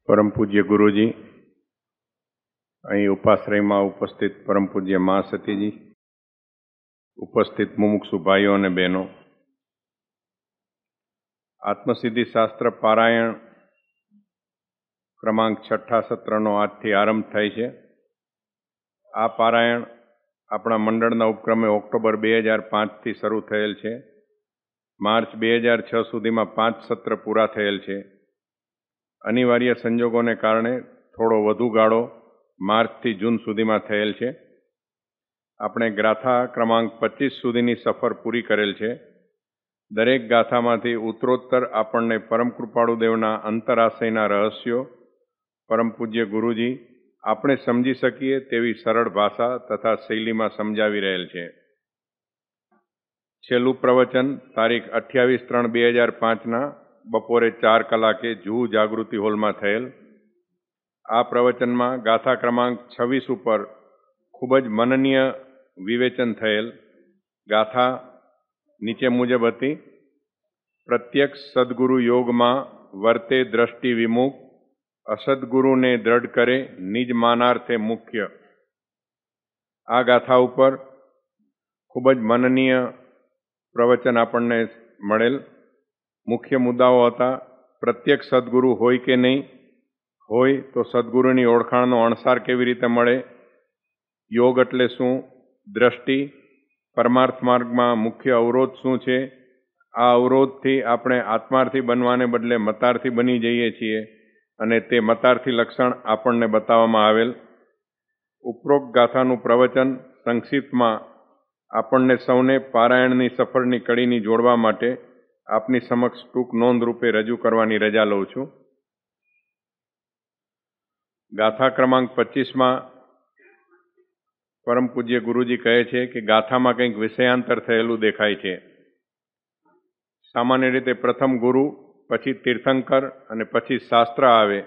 પરમ પૂજ્ય ગુરુજી, અહીં ઉપાશ્રયમાં ઉપસ્થિત પરમ પૂજ્ય મા સતીજી, ઉપસ્થિત મુમુક્ષુ ભાઈઓ અને બહેનો, આત્મસિદ્ધિ શાસ્ત્ર પારાયણ ક્રમાંક 6 સત્રનો આજથી આરંભ થાય છે. આ પારાયણ આપણા મંડળના ઉપક્રમે ઓક્ટોબર 2005થી શરૂ થયેલ છે. માર્ચ 2006 સુધીમાં 5 સત્ર પૂરા થયેલ છે. અનિવાર્ય સંજોગોને કારણે થોડો વધુ ગાળો માર્ચથી જૂન સુધીમાં થયેલ છે. આપણે ગાથા ક્રમાંક 25 સુધીની સફર પૂરી કરેલ છે. દરેક ગાથામાંથી ઉત્તરોત્તર આપણને પરમ કૃપાળુ દેવના અંતરાશયના રહસ્યો પરમ પૂજ્ય ગુરુજી આપણે સમજી શકીએ તેવી સરળ ભાષા તથા શૈલીમાં સમજાવી રહેલ છે. છેલ્લું પ્રવચન તારીખ 28/3/2005ના બપોરે 4 કલાકે જૂહુ જાગૃતિ હોલમાં થયેલ. આ પ્રવચનમાં ગાથા ક્રમાંક 26 ઉપર ખૂબ જ મનનીય વિવેચન થયેલ. ગાથા નીચે મુજબ હતી: પ્રત્યક્ષ સદગુરુ યોગમાં વર્તે દ્રષ્ટિ વિમુખ, અસદગુરુને દ્રઢ કરે નિજ માનાર્થે મુખ્ય. આ ગાથા ઉપર ખૂબ જ મનનીય પ્રવચન આપણને મળેલ. મુખ્ય મુદ્દાઓ હતા: પ્રત્યક્ષ સદગુરુ હોય કે નહીં હોય તો સદગુરુની ઓળખાણનો અણસાર કેવી રીતે મળે, યોગ એટલે શું, દ્રષ્ટિ, પરમાર્થ માર્ગમાં મુખ્ય અવરોધ શું છે, આ અવરોધથી આપણે આત્માર્થી બનવાને બદલે મતાર્થી બની જઈએ છીએ અને તે મતાર્થી લક્ષણ આપણને બતાવવામાં આવેલ. ઉપરોક્ત ગાથાનું પ્રવચન સંક્ષિપ્તમાં આપણને સૌને પારાયણની સફરની કડીની જોડવા માટે આપની સમક્ષ ટૂંક નોંધ રૂપે રજૂ કરવાની રજા લઉં છું. ગાથા ક્રમાંક 25માં પરમ પૂજ્ય ગુરુજી કહે છે કે ગાથામાં કંઈક વિષયાંતર થયેલું દેખાય છે. સામાન્ય રીતે પ્રથમ ગુરુ, પછી તીર્થંકર અને પછી શાસ્ત્ર આવે,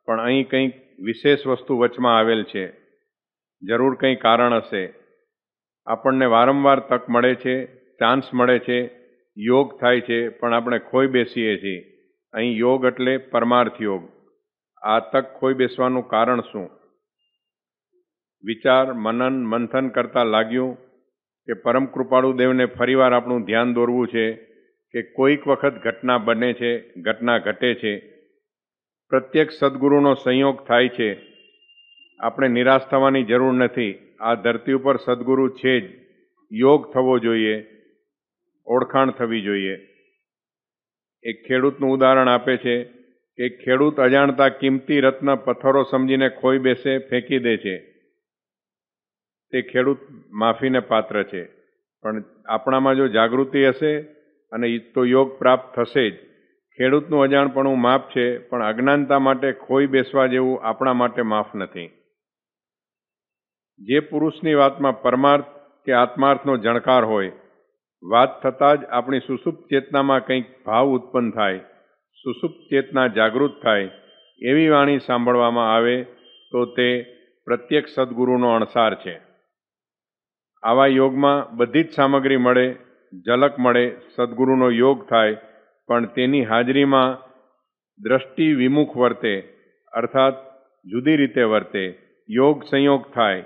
પણ અહીં કંઈક વિશેષ વસ્તુ વચમાં આવેલ છે. જરૂર કંઈ કારણ હશે. આપણને વારંવાર તક મળે છે, ચાન્સ મળે છે, યોગ થાય છે, પણ આપણે ખોઈ બેસીએ છીએ. અહીં યોગ એટલે પરમાર્થ યોગ. આ તક ખોઈ બેસવાનું કારણ શું? વિચાર, મનન, મંથન કરતા લાગ્યું કે પરમ કૃપાળુ દેવને ફરીવાર આપણું ધ્યાન દોરવું છે કે કોઈક વખત ઘટના બને છે, ઘટના ઘટે છે, પ્રત્યક્ષ સદગુરુનો સંયોગ થાય છે. આપણે નિરાશ થવાની જરૂર નથી. આ ધરતી ઉપર સદગુરુ છે જ. યોગ થવો જોઈએ, ઓળખાણ થવી જોઈએ. એક ખેડૂતનું ઉદાહરણ આપે છે કે ખેડૂત અજાણતા કિંમતી રત્ન પથ્થરો સમજીને ખોઈ બેસે, ફેંકી દે છે. તે ખેડૂત માફીને પાત્ર છે. પણ આપણામાં જો જાગૃતિ હશે અને તો યોગ પ્રાપ્ત થશે જ. ખેડૂતનું અજાણપણું માફ છે, પણ અજ્ઞાનતા માટે ખોઈ બેસવા જેવું આપણા માટે માફ નથી. જે પુરુષની વાતમાં પરમાર્થ કે આત્માર્થનો જણકાર હોય, વાત થતાં જ આપણી સુષુપ્ત ચેતનામાં કંઈક ભાવ ઉત્પન્ન થાય, સુષુપ્ત ચેતના જાગૃત થાય, એવી વાણી સાંભળવામાં આવે તો તે પ્રત્યક્ષ સદગુરુનો અણસાર છે. આવા યોગમાં બધી જ સામગ્રી મળે, ઝલક મળે, સદગુરુનો યોગ થાય, પણ તેની હાજરીમાં દ્રષ્ટિ વિમુખ વર્તે, અર્થાત જુદી રીતે વર્તે, યોગ સંયોગ થાય.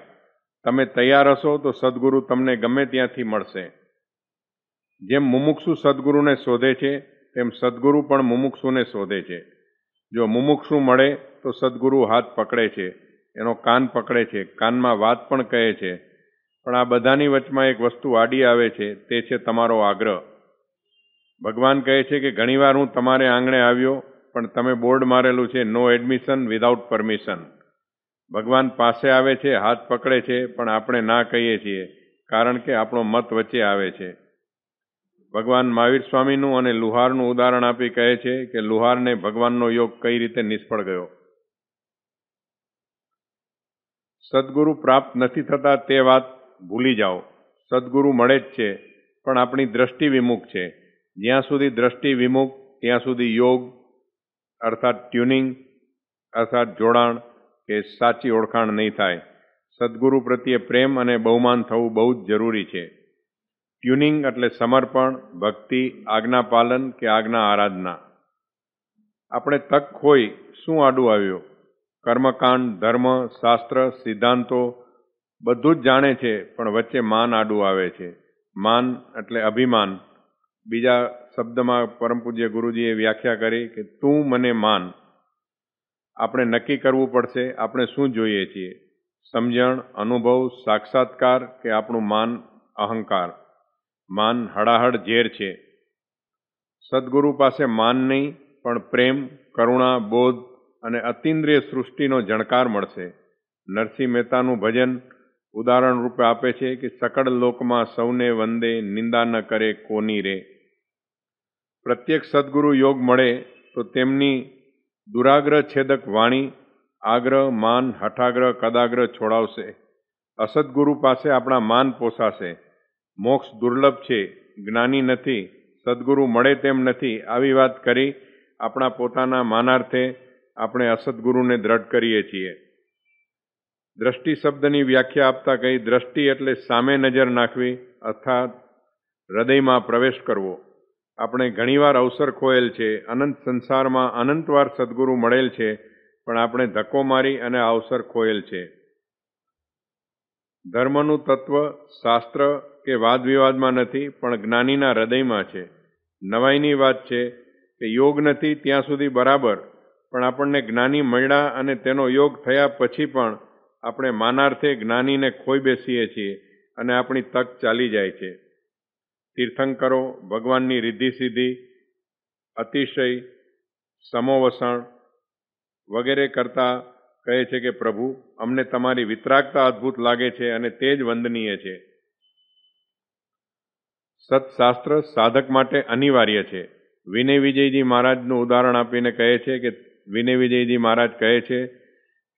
તમે તૈયાર હશો તો સદગુરુ તમને ગમે ત્યાંથી મળશે. જેમ મુમુક્ષુ સદગુરુને શોધે છે, તેમ સદગુરુ પણ મુમુક્ષુને શોધે છે. જો મુમુક્ષુ મળે તો સદગુરુ હાથ પકડે છે, એનો કાન પકડે છે, કાનમાં વાત પણ કહે છે. પણ આ બધાની વચમાં એક વસ્તુ આડી આવે છે, તે છે તમારો આગ્રહ. ભગવાન કહે છે કે ઘણીવાર હું તમારે આંગણે આવ્યો, પણ તમે બોર્ડ મારેલું છે નો એડમિશન વિધાઉટ પરમિશન. ભગવાન પાસે આવે છે, હાથ પકડે છે, પણ આપણે ના કહીએ છીએ, કારણ કે આપણો મત વચ્ચે આવે છે. ભગવાન મહાવીર સ્વામીનું અને લુહારનું ઉદાહરણ આપી કહે છે કે લુહારને ભગવાનનો યોગ કઈ રીતે નિષ્ફળ ગયો. સદગુરુ પ્રાપ્ત નથી થતા તે વાત ભૂલી જાઓ. સદગુરુ મળે જ છે, પણ આપણી દ્રષ્ટિ વિમુખ છે. જ્યાં સુધી દ્રષ્ટિ વિમુખ, ત્યાં સુધી યોગ અર્થાત ટ્યુનિંગ અર્થાત જોડાણ કે સાચી ઓળખાણ નહીં થાય. સદગુરુ પ્રત્યે પ્રેમ અને બહુમાન થવું બહુ જ જરૂરી છે. ટ્યુનિંગ એટલે સમર્પણ, ભક્તિ, આજ્ઞા પાલન કે આજ્ઞા આરાધના. આપણે તક હોય શું આડું આવ્યું? કર્મકાંડ, ધર્મ, શાસ્ત્ર, સિદ્ધાંતો બધું જ જાણે છે, પણ વચ્ચે માન આડું આવે છે. માન એટલે અભિમાન. બીજા શબ્દમાં પરમ પૂજ્ય ગુરુજીએ વ્યાખ્યા કરી કે તું મને માન. આપણે નક્કી કરવું પડશે આપણે શું જોઈએ છીએ, સમજણ, અનુભવ, સાક્ષાત્કાર કે આપણું માન, અહંકાર. માન હડાહડ ઝેર છે. સદગુરુ પાસે માન નહીં પણ પ્રેમ, કરુણા, બોધ અને અતિન્દ્રિય સૃષ્ટિનો જણકાર મળશે. નરસિંહ મહેતાનું ભજન ઉદાહરણ રૂપે આપે છે કે સકળ લોકમાં સૌને વંદે, નિંદા ન કરે કોની રે. પ્રત્યેક સદગુરુ યોગ મળે તો તેમની દુરાગ્રહ છેદક વાણી આગ્રહ, માન, હઠાગ્રહ, કદાગ્રહ છોડાવશે. અસદગુરુ પાસે આપણા માન પોસાશે. મોક્ષ દુર્લભ છે, જ્ઞાની નથી, સદગુરુ મળે તેમ નથી, આવી વાત કરી આપણા પોતાના માનાર્થે આપણે અસદગુરુને દ્રઢ કરીએ છીએ. દ્રષ્ટિ શબ્દની વ્યાખ્યા આપતા કહી, દ્રષ્ટિ એટલે સામે નજર નાખવી અર્થાત હૃદયમાં પ્રવેશ કરવો. આપણે ઘણીવાર અવસર ખોયેલ છે, અનંત સંસારમાં અનંતવાર સદગુરુ મળેલ છે, પણ આપણે ધક્કો મારી અને આ અવસર ખોયેલ છે. ધર્મનું તત્વ શાસ્ત્ર કે વાદ વિવાદમાં નથી, પણ જ્ઞાનીના હૃદયમાં છે. નવાઈની વાત છે કે યોગ નથી ત્યાં સુધી બરાબર, પણ આપણને જ્ઞાની મળ્યા અને તેનો યોગ થયા પછી પણ આપણે માનાર્થે જ્ઞાનીને ખોઈ બેસીએ છીએ અને આપણી તક ચાલી જાય છે. તીર્થંકરો ભગવાનની રિદ્ધિ સિદ્ધિ, અતિશય, સમોવસણ વગેરે કરતા કહે છે કે પ્રભુ અમને તમારી વિતરાગતા અદ્ભુત લાગે છે અને તે જ વંદનીય છે. સત્શાસ્ત્ર સાધક માટે અનિવાર્ય છે. વિનય વિજયજી મહારાજનું ઉદાહરણ આપીને કહે છે કે વિનય વિજયજી મહારાજ કહે છે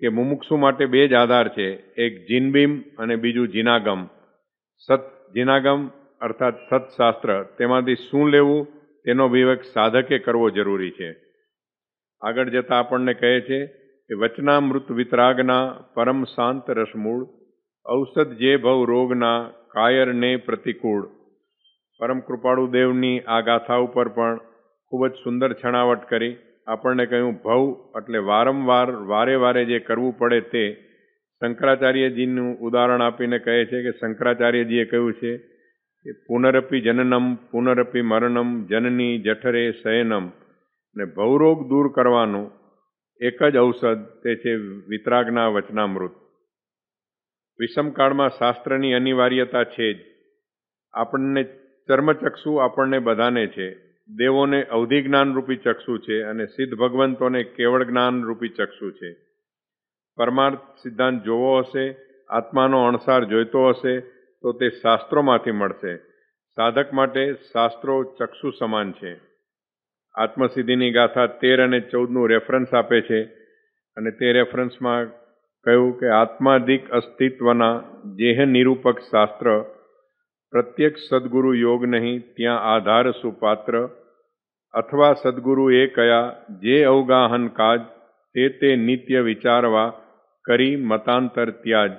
કે મુમુક્ષુ માટે બે જ આધાર છે, એક જીનબીમ અને બીજું જીનાગમ. સત જીનાગમ અર્થાત સત્શાસ્ત્ર, તેમાંથી શું લેવું તેનો વિવેક સાધકે કરવો જરૂરી છે. આગળ જતા આપણને કહે છે કે વચનામૃત વિતરાગના પરમ શાંત રસમૂળ, ઔષધ જે ભવ રોગના કાયરને પ્રતિકૂળ. પરમ કૃપાળુ દેવની આ ગાથા ઉપર પણ ખૂબ જ સુંદર છણાવટ કરી આપણને કહ્યું ભવ એટલે વારંવાર વારે વારે જે કરવું પડે તે. શંકરાચાર્યજીનું ઉદાહરણ આપીને કહે છે કે શંકરાચાર્યજીએ કહ્યું છે કે પુનરપી જનનમ પુનરપી મરણમ જનની જઠરે શયનમ. ને ભવરોગ દૂર કરવાનું એક જ ઔષધ, તે છે વિતરાગના વચનામૃત. વિષમકાળમાં શાસ્ત્રની અનિવાર્યતા છે જ. આપણને ચર્મચક્ષુ આપણને બધાને છે. દેવોને અવધિ જ્ઞાન રૂપી ચક્ષુ છે અને સિદ્ધ ભગવંતોને કેવળ જ્ઞાન રૂપી ચક્ષુ છે. પરમાર્થ સિદ્ધાંત જોવો હશે, આત્માનો અણસાર જોઈતો હશે તો તે શાસ્ત્રોમાંથી મળશે. સાધક માટે શાસ્ત્રો ચક્ષુ સમાન છે. આત્મસિદ્ધિની ગાથા 13 અને 14નું રેફરન્સ આપે છે અને તે રેફરન્સમાં કહ્યું કે આત્માધિક અસ્તિત્વના જેહ નિરૂપક શાસ્ત્ર, પ્રત્યક્ષ સદગુરુ યોગ નહીં ત્યાં આધાર સુપાત્ર, અથવા સદગુરુ એ કયા જે અવગાહન કાજ, તે નિત્ય વિચારવા કરી મતાંતર ત્યાજ.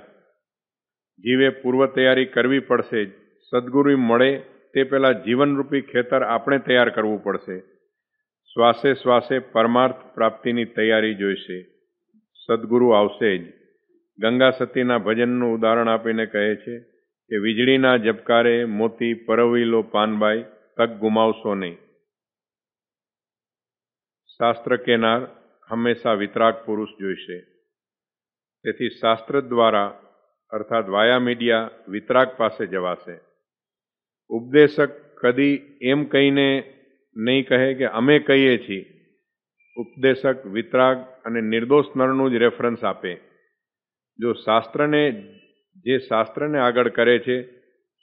જીવે પૂર્વ તૈયારી કરવી પડશે જ. સદગુરુ મળે તે પહેલા જીવનરૂપી ખેતર આપણે તૈયાર કરવું પડશે. શ્વાસે શ્વાસે પરમાર્થ પ્રાપ્તિની તૈયારી જોઈશે. સદગુરુ આવશે જ. ગંગા સતીના ભજનનું ઉદાહરણ આપીને કહે છે કે વીજળીના ઝબકારે મોતી પરવી લો પાનબાઈ, તક ગુમાવશો નહીં. શાસ્ત્ર કેનાર હંમેશા વિતરાગ પુરુષ જોઈશે. તેથી શાસ્ત્ર દ્વારા અર્થાત વાયા મીડિયા વિતરાગ પાસે જવાશે. ઉપદેશક કદી એમ કહીને નહીં કહે કે અમે કહીએ છીએ. ઉપદેશક વિતરાગ અને નિર્દોષ નરનું જ રેફરન્સ આપે. જો શાસ્ત્રને આગળ કરે છે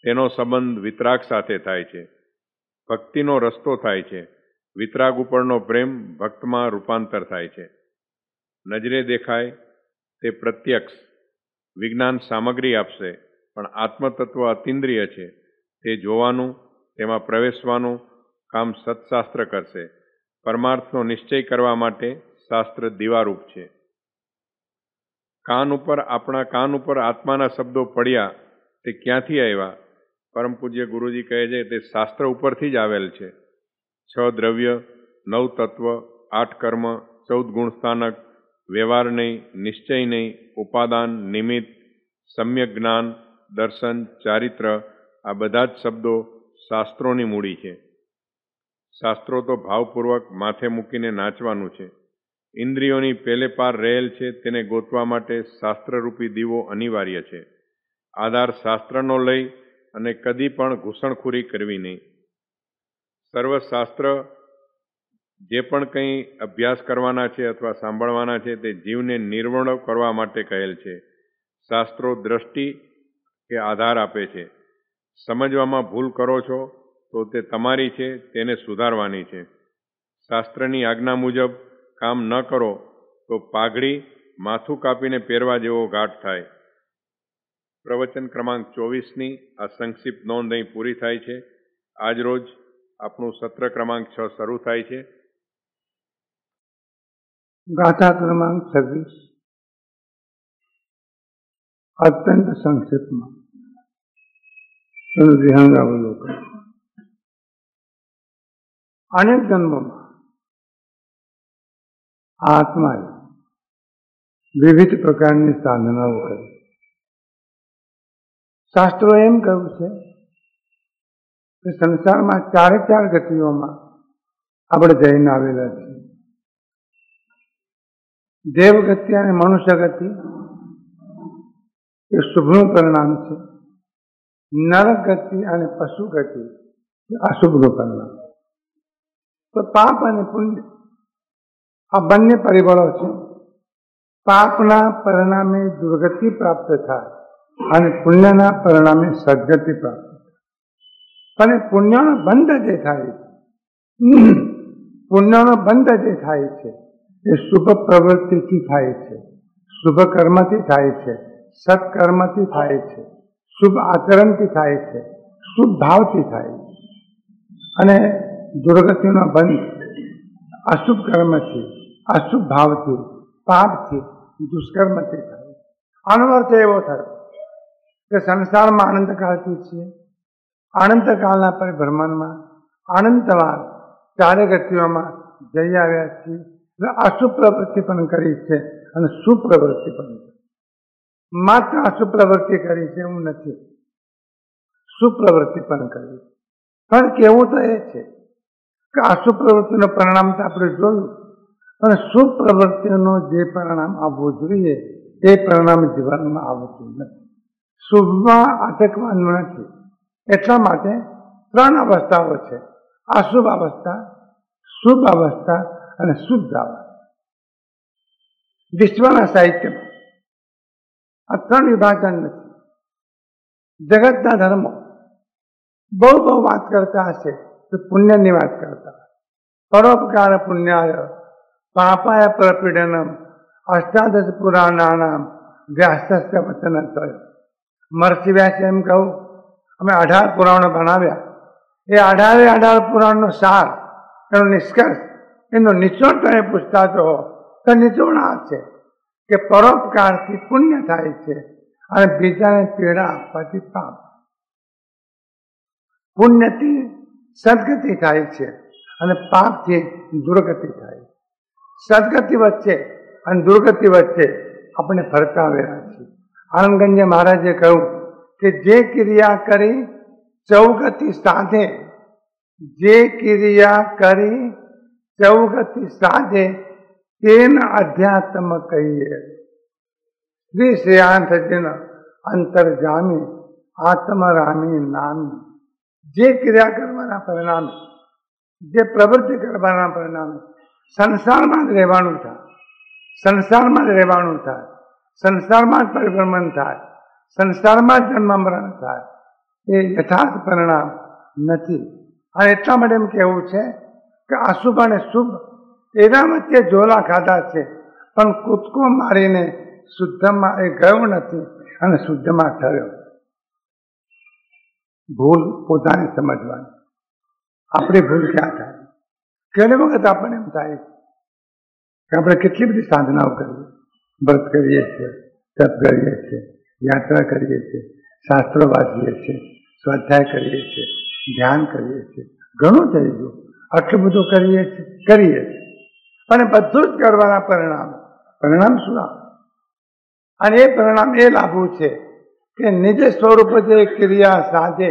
તેનો સંબંધ વિતરાગ સાથે થાય છે. ભક્તિનો રસ્તો થાય છે. વિતરાગ ઉપરનો પ્રેમ ભક્તમાં રૂપાંતર થાય છે. નજરે દેખાય તે પ્રત્યક્ષ વિજ્ઞાન સામગ્રી આપશે, પણ આત્મતત્વ અતિન્દ્રિય છે. તે જોવાનું, તેમાં પ્રવેશવાનું કામ સત્શાસ્ત્ર કરશે. પરમાર્થનો નિશ્ચય કરવા માટે શાસ્ત્ર દીવારૂપ છે. આપણા કાન ઉપર આત્માના શબ્દો પડ્યા તે ક્યાંથી આવ્યા? પરમ પૂજ્ય ગુરુજી કહે છે તે શાસ્ત્ર ઉપરથી જ આવેલ છે. 6 દ્રવ્ય, 9 તત્વ, 8 કર્મ, 14 ગુણ સ્થાનક, વ્યવહાર નહીં, નિશ્ચય નહીં, ઉપાદાન, નિમિત્ત, સમ્યક જ્ઞાન, દર્શન, ચારિત્ર, આ બધા જ શબ્દો શાસ્ત્રોની મૂડી છે. શાસ્ત્રો તો ભાવપૂર્વક માથે મૂકીને નાચવાનું છે. ઇન્દ્રિયોની પેલે પાર રહેલ છે તેને ગોતવા માટે શાસ્ત્રરૂપી દીવો અનિવાર્ય છે. આધાર શાસ્ત્રનો લઈ અને કદી પણ ઘૂસણખોરી કરવી નહીં. સર્વશાસ્ત્ર જે પણ કંઈ અભ્યાસ કરવાના છે અથવા સાંભળવાના છે તે જીવને નિર્વણ કરવા માટે કહેલ છે. શાસ્ત્રો દ્રષ્ટિ કે આધાર આપે છે. સમજવામાં ભૂલ કરો છો તો તે તમારી છે, તેને સુધારવાની છે. શાસ્ત્રની આજ્ઞા મુજબ કામ ન કરો તો પાઘડી માથું કાપીને પહેરવા જેવો ઘાટ થાય. પ્રવચન ક્રમાંક 24ની આ સંક્ષિપ્ત નોંધ અહીં પૂરી થાય છે. આજ રોજ આપણું સત્ર ક્રમાંક 6 શરૂ થાય છે. ગાથા ક્રમાંક 26 અત્યંત સંક્ષિપ્તમાં એનું વિહંગાવલોકન. અનેક જન્મોમાં આત્માએ વિવિધ પ્રકારની સાધનાઓ કરી. શાસ્ત્રો એમ કહ્યું છે કે સંસારમાં 4 ગતિઓમાં આપણે જઈને આવેલા છીએ. દેવ ગતિ અને મનુષ્ય ગતિ એ શુભનું પરિણામ છે. નરક ગતિ અને પશુ ગતિ એ અશુભનું પરિણામ. તો પાપ અને પુણ્ય આ બંને પરિબળો છે. પાપના પરિણામે દુર્ગતિ પ્રાપ્ત થાય અને પુણ્યના પરિણામે સદગતિ પ્રાપ્ત થાય. પણ પુણ્યનો બંધ જે થાય છે, પુણ્યનો બંધ જે થાય છે એ શુભ પ્રવૃત્તિથી થાય છે, શુભ કર્મથી થાય છે, સત્કર્મથી થાય છે, શુભ આચરણથી થાય છે, શુભ ભાવથી થાય છે. અને દુર્ગતિનો બંધ અશુભ કર્મથી, અશુભ ભાવથી, પાપથી, દુષ્કર્મથી થાય. આનો અર્થ એવો થયો કે સંસારમાં અનંતકાળથી છીએ. અનંતકાળના પરિભ્રમણમાં અનંતવાર 4 ગતિઓમાં જઈ આવ્યા છીએ. અશુભ પ્રવૃત્તિ પણ કરી છે અને શુભ પ્રવૃત્તિ પણ છે. માત્ર અશુભ પ્રવૃત્તિ કરી છે એવું નથી, શુભ પ્રવૃત્તિ પણ કરી. પણ કેવું તો એ છે કે અશુભ પ્રવૃત્તિનું પરિણામ તો આપણે જોયું, પણ શુભ પ્રવૃત્તિનું જે પરિણામ આવવું જોઈએ એ પરિણામ જીવનમાં આવતું નથી. શુભમાં અટકવાનું નથી. એટલા માટે 3 અવસ્થાઓ છે: અશુભ અવસ્થા, શુભ અવસ્થા અને શુદ્ધ અવસ્થા. વિશ્વના સાહિત્યમાં આ 3 વિભાજન નથી. જગતના ધર્મો બહુ વાત કરતા હશે તો પુણ્યની વાત કરતા. પરોપકાર પુણ્યાય પાપાય પ્રપીડનમ અષ્ટાદશ પુરાણાનામ વ્યાસસ્ય વચનત્વય. મહર્ષિ વ્યાસે એમ કહું, અમે 18 પુરાણો બનાવ્યા. એ 18 પુરાણનો સાર, એનો નિષ્કર્ષ, એનો નિચોડ તમે પૂછતા તો નિચોડ આ છે કે પરોપકારથી પુણ્ય થાય છે અને બીજાને પીડા આપવાથી પાપ. પુણ્યથી સદગતિ થાય છે અને પાપથી દુર્ગતિ થાય. સદગતિ વચ્ચે અને દુર્ગતિ વચ્ચે આપણે ફરતા આવ્યા છીએ. આનંદગંજ મહારાજે કહ્યું કે જે ક્રિયા કરી ચૌગતિ સાધે, જે ક્રિયા કરી ચૌગતિ સાધે તેન અધ્યાત્મ કહીએ. શ્રી શ્રેયાંતજન અંતરજામી આત્મરામી નામી. જે ક્રિયા કરવાના પરિણામે, જે પ્રવૃત્તિ કરવાના પરિણામે સંસારમાં જ રહેવાનું થાય, સંસારમાં જ રહેવાનું થાય, સંસારમાં જ પરિભ્રમણ થાય, સંસારમાં જ જન્મ મરણ થાય, એ યથાર્થ પરિણામ નથી. અને એટલા માટે એમ કહેવું છે કે અશુભ અને શુભ એના વચ્ચે ઝોલા ખાધા છે, પણ કૂદકો મારીને શુદ્ધમાં એ ગયો નથી અને શુદ્ધમાં ઠર્યો. ભૂલ પોતાને સમજવાની. આપણી ભૂલ ક્યાં થાય? ઘણી વખત આપણને એમ થાય કે આપણે કેટલી બધી સાધનાઓ કરીએ, વ્રત કરીએ છીએ, તપ કરીએ છીએ, યાત્રા કરીએ છીએ, શાસ્ત્રો વાંચીએ છીએ, સ્વાધ્યાય કરીએ છીએ, ધ્યાન કરીએ છીએ, ઘણું થઈ ગયું, આટલું બધું કરીએ છીએ. પણ બધું જ કરવાના પરિણામ શું આવે? અને એ પરિણામ એ લાભવું છે કે નિજ સ્વરૂપ જે ક્રિયા સાધે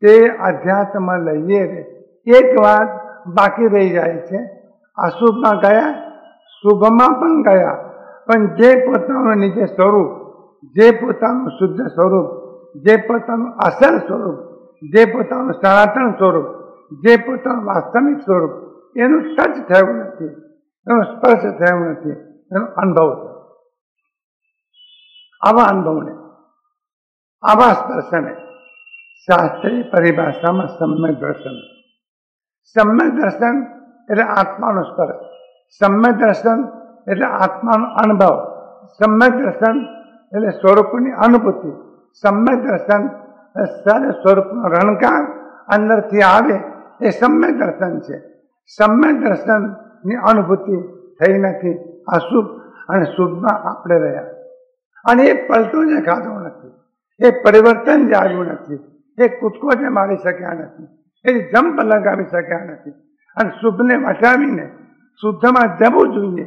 તે અધ્યાત્મમાં લઈએ રે. એક વાત બાકી રહી જાય છે, અશુભમાં ગયા, શુભમાં પણ ગયા, પણ જે પોતાનું નિજ સ્વરૂપ, જે પોતાનું શુદ્ધ સ્વરૂપ, જે પોતાનું અસલ સ્વરૂપ, જે પોતાનું સનાતન સ્વરૂપ, જે પોતાનું વાસ્તવિક સ્વરૂપ, એનું ટચ થયું નથી, એનો સ્પર્શ થયો નથી, એનો અનુભવ થયો. આવા અનુભવને, આવા સ્પર્શને શાસ્ત્રીય પરિભાષામાં સમ્યક દર્શન. સમ્યક દર્શન એટલે આત્માનો સ્પર્શ, સમ્યક દર્શન એટલે આત્માનો અનુભવ, સમ્યક દર્શન એટલે સ્વરૂપની અનુભૂતિ, સમ્યક દર્શન સર્વ સ્વરૂપનો રણકાર અંદરથી આવે એ સમ્યક દર્શન છે. સમ્યક દર્શનની અનુભૂતિ થઈ નથી. અશુભ અને શુભમાં આપણે રહ્યા, અને એ પલટો જે ખાધો નથી, એ પરિવર્તન જે આવ્યું નથી, એ કૂદકો જે મારી શક્યા નથી, એ જંપ લગાવી શક્યા નથી, અને શુભને વટાવીને શુદ્ધમાં જવું જોઈએ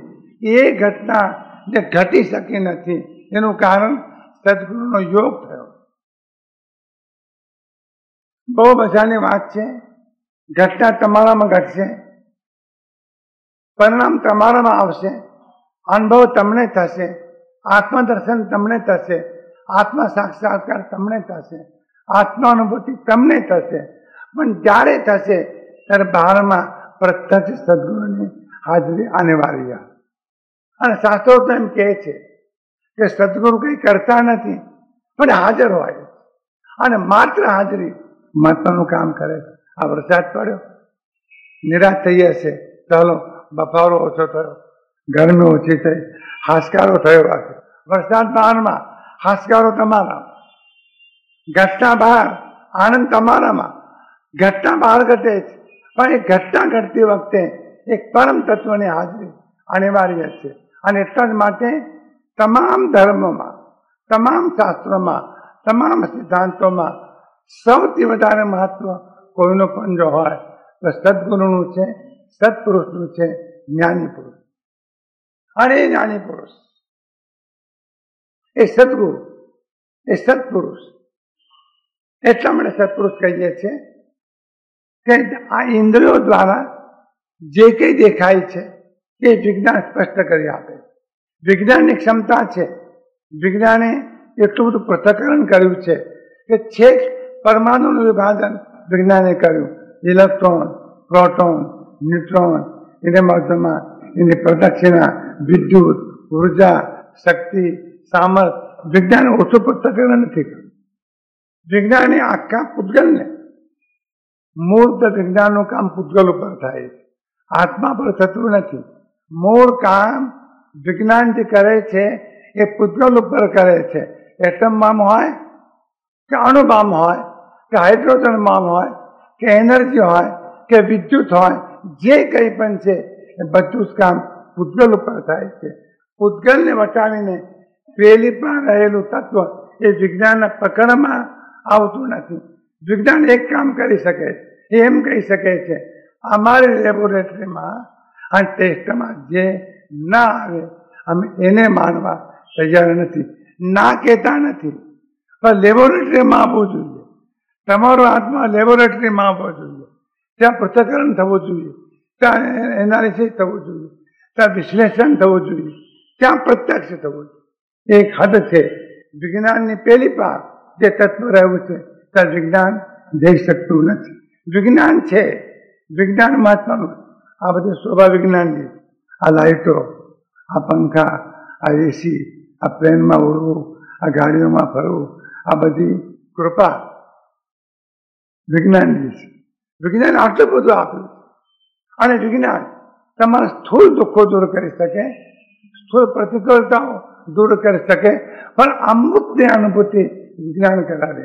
એ ઘટના જે ઘટી શકી નથી, એનું કારણ સદગુરુનો યોગ થયો. બહુ મજાની વાત છે. ઘટના તમારામાં ઘટશે, પરિણામ તમારામાં આવશે, અનુભવ તમને થશે, આત્મદર્શન તમને થશે, આત્મ સાક્ષાત્કાર તમને થશે, આત્માનુભૂતિ તમને થશે. પણ જ્યારે થશે ત્યારે બહારમાં પ્રત્યક્ષ સદગુરુની હાજરી અનિવાર્ય. અને શાસ્ત્રો તો એમ કહે છે કે સદગુરુ કંઈ કરતા નથી, પણ હાજર હોય, અને માત્ર હાજરી મહત્વનું કામ કરે. આ વરસાદ પડ્યો, નિરાશ થઈ હશે, ચાલો બફારો ઓછો થયો, ગરમી ઓછી થઈ, હાશકારો થયો હશે. વરસાદ બહારમાં, હાશકારો તમારા, ઘટના બહાર, આનંદ તમારામાં. ઘટના બહાર ઘટે છે, પણ એ ઘટના ઘટતી વખતે એક પરમ તત્વની હાજરી અનિવાર્ય છે. અને એટલા જ માટે તમામ ધર્મોમાં, તમામ શાસ્ત્રોમાં, તમામ સિદ્ધાંતોમાં સૌથી વધારે મહત્વ કોઈનો પણ જો હોય તો સદગુરુનું છે, સત્પુરુષનું છે, જ્ઞાની પુરુષ. અને એ જ્ઞાની પુરુષ, એ સદગુરુ, એ સત્પુરુષ. એટલા માટે સત્પુરુષ કહીએ છીએ કે આ ઇન્દ્રિયો દ્વારા જે કંઈ દેખાય છે એ વિજ્ઞાન સ્પષ્ટ કરી આપે. વિજ્ઞાનની ક્ષમતા છે. વિજ્ઞાને એટલું બધું પૃથ્થકરણ કર્યું છે કે છેક પરમાણુનું વિભાજન વિજ્ઞાને કર્યું. ઇલેક્ટ્રોન, પ્રોટોન, ન્યુટ્રોન, એને મધ્યમાં એની પ્રદક્ષિણા, વિદ્યુત, ઉર્જા, શક્તિ, સામર્થ. વિજ્ઞાને ઓછું પૃથ્થકરણ નથી કર્યું. વિજ્ઞાને આખા પૂતગલને, મૂળ તો વિજ્ઞાનનું કામ પૂતગલ ઉપર થાય છે, આત્મા પર થતું નથી. મૂળ કામ વિજ્ઞાન જે કરે છે એ પૂતગલ ઉપર કરે છે. એટમ બોમ્બ હોય કે અણુ બોમ્બ હોય કે હાઇડ્રોજન બોમ્બ હોય કે એનર્જી હોય કે વિદ્યુત હોય, જે કંઈ પણ છે એ બધું જ કામ પૂતગલ ઉપર થાય છે. પૂતગલને વટાવીને પેલી પણ રહેલું તત્વ એ વિજ્ઞાનના પકડમાં આવતું નથી. વિજ્ઞાન એક કામ કરી શકે છે, એમ કહી શકે છે અમારી લેબોરેટરીમાં આ ટેસ્ટમાં જે ના આવે અમે એને માનવા તૈયાર નથી. ના કહેતા નથી, પણ લેબોરેટરીમાં આવવું જોઈએ. તમારો આત્મા લેબોરેટરીમાં આવવો જોઈએ. ત્યાં પૃથ્થકરણ થવું જોઈએ, ત્યાં એનાલિસિસ થવું જોઈએ, ત્યાં વિશ્લેષણ થવું જોઈએ, ત્યાં પ્રત્યક્ષ થવું જોઈએ. એક હદ છે વિજ્ઞાનની પેલી પાર જે તત્વ રહ્યું છે ત્યાં વિજ્ઞાન જઈ શકતું નથી. વિજ્ઞાન છે, વિજ્ઞાન મહત્વનું. આ બધું શોભા વિજ્ઞાનની, આ લાઇટો, આ પંખા, આ એસી, આ પ્લેનમાં ઉડવું, આ ગાડીઓમાં ફરવું, આ બધી કૃપા વિજ્ઞાનની છે. વિજ્ઞાન આટલું બધું આપ્યું, અને વિજ્ઞાન તમારા સ્થૂળ દુઃખો દૂર કરી શકે, સ્થૂળ પ્રતિકૂળતાઓ દૂર કરી શકે, પણ અમૃતની અનુભૂતિ વિજ્ઞાન કરાવે.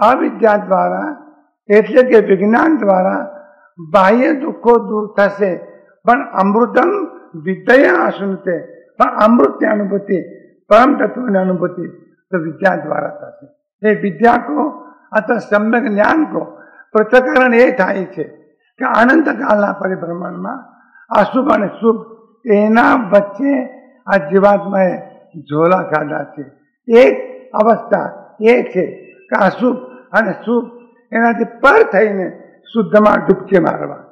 અવિદ્યા દ્વારા, એટલે કે વિજ્ઞાન દ્વારા બાહ્ય દુઃખો દૂર થશે, પણ અમૃતમ વિદ્યા આશ્રુતે, પણ અમૃતની અનુભૂતિ, પરમ તત્વની અનુભૂતિ તો વિદ્યા દ્વારા થશે. એ વિદ્યા કો અથવા સમ્યક જ્ઞાન કો પૃથ્થકરણ એ થાય છે કે અનંતકાળના પરિભ્રમણમાં અશુભ અને શુભ એના વચ્ચે આ જીવાત્માએ ઝોલા ખાધા છે. એક અવસ્થા એ છે કે અશુભ અને શુભ એનાથી પર થઈને શુદ્ધમાં ડૂબકી મારવા.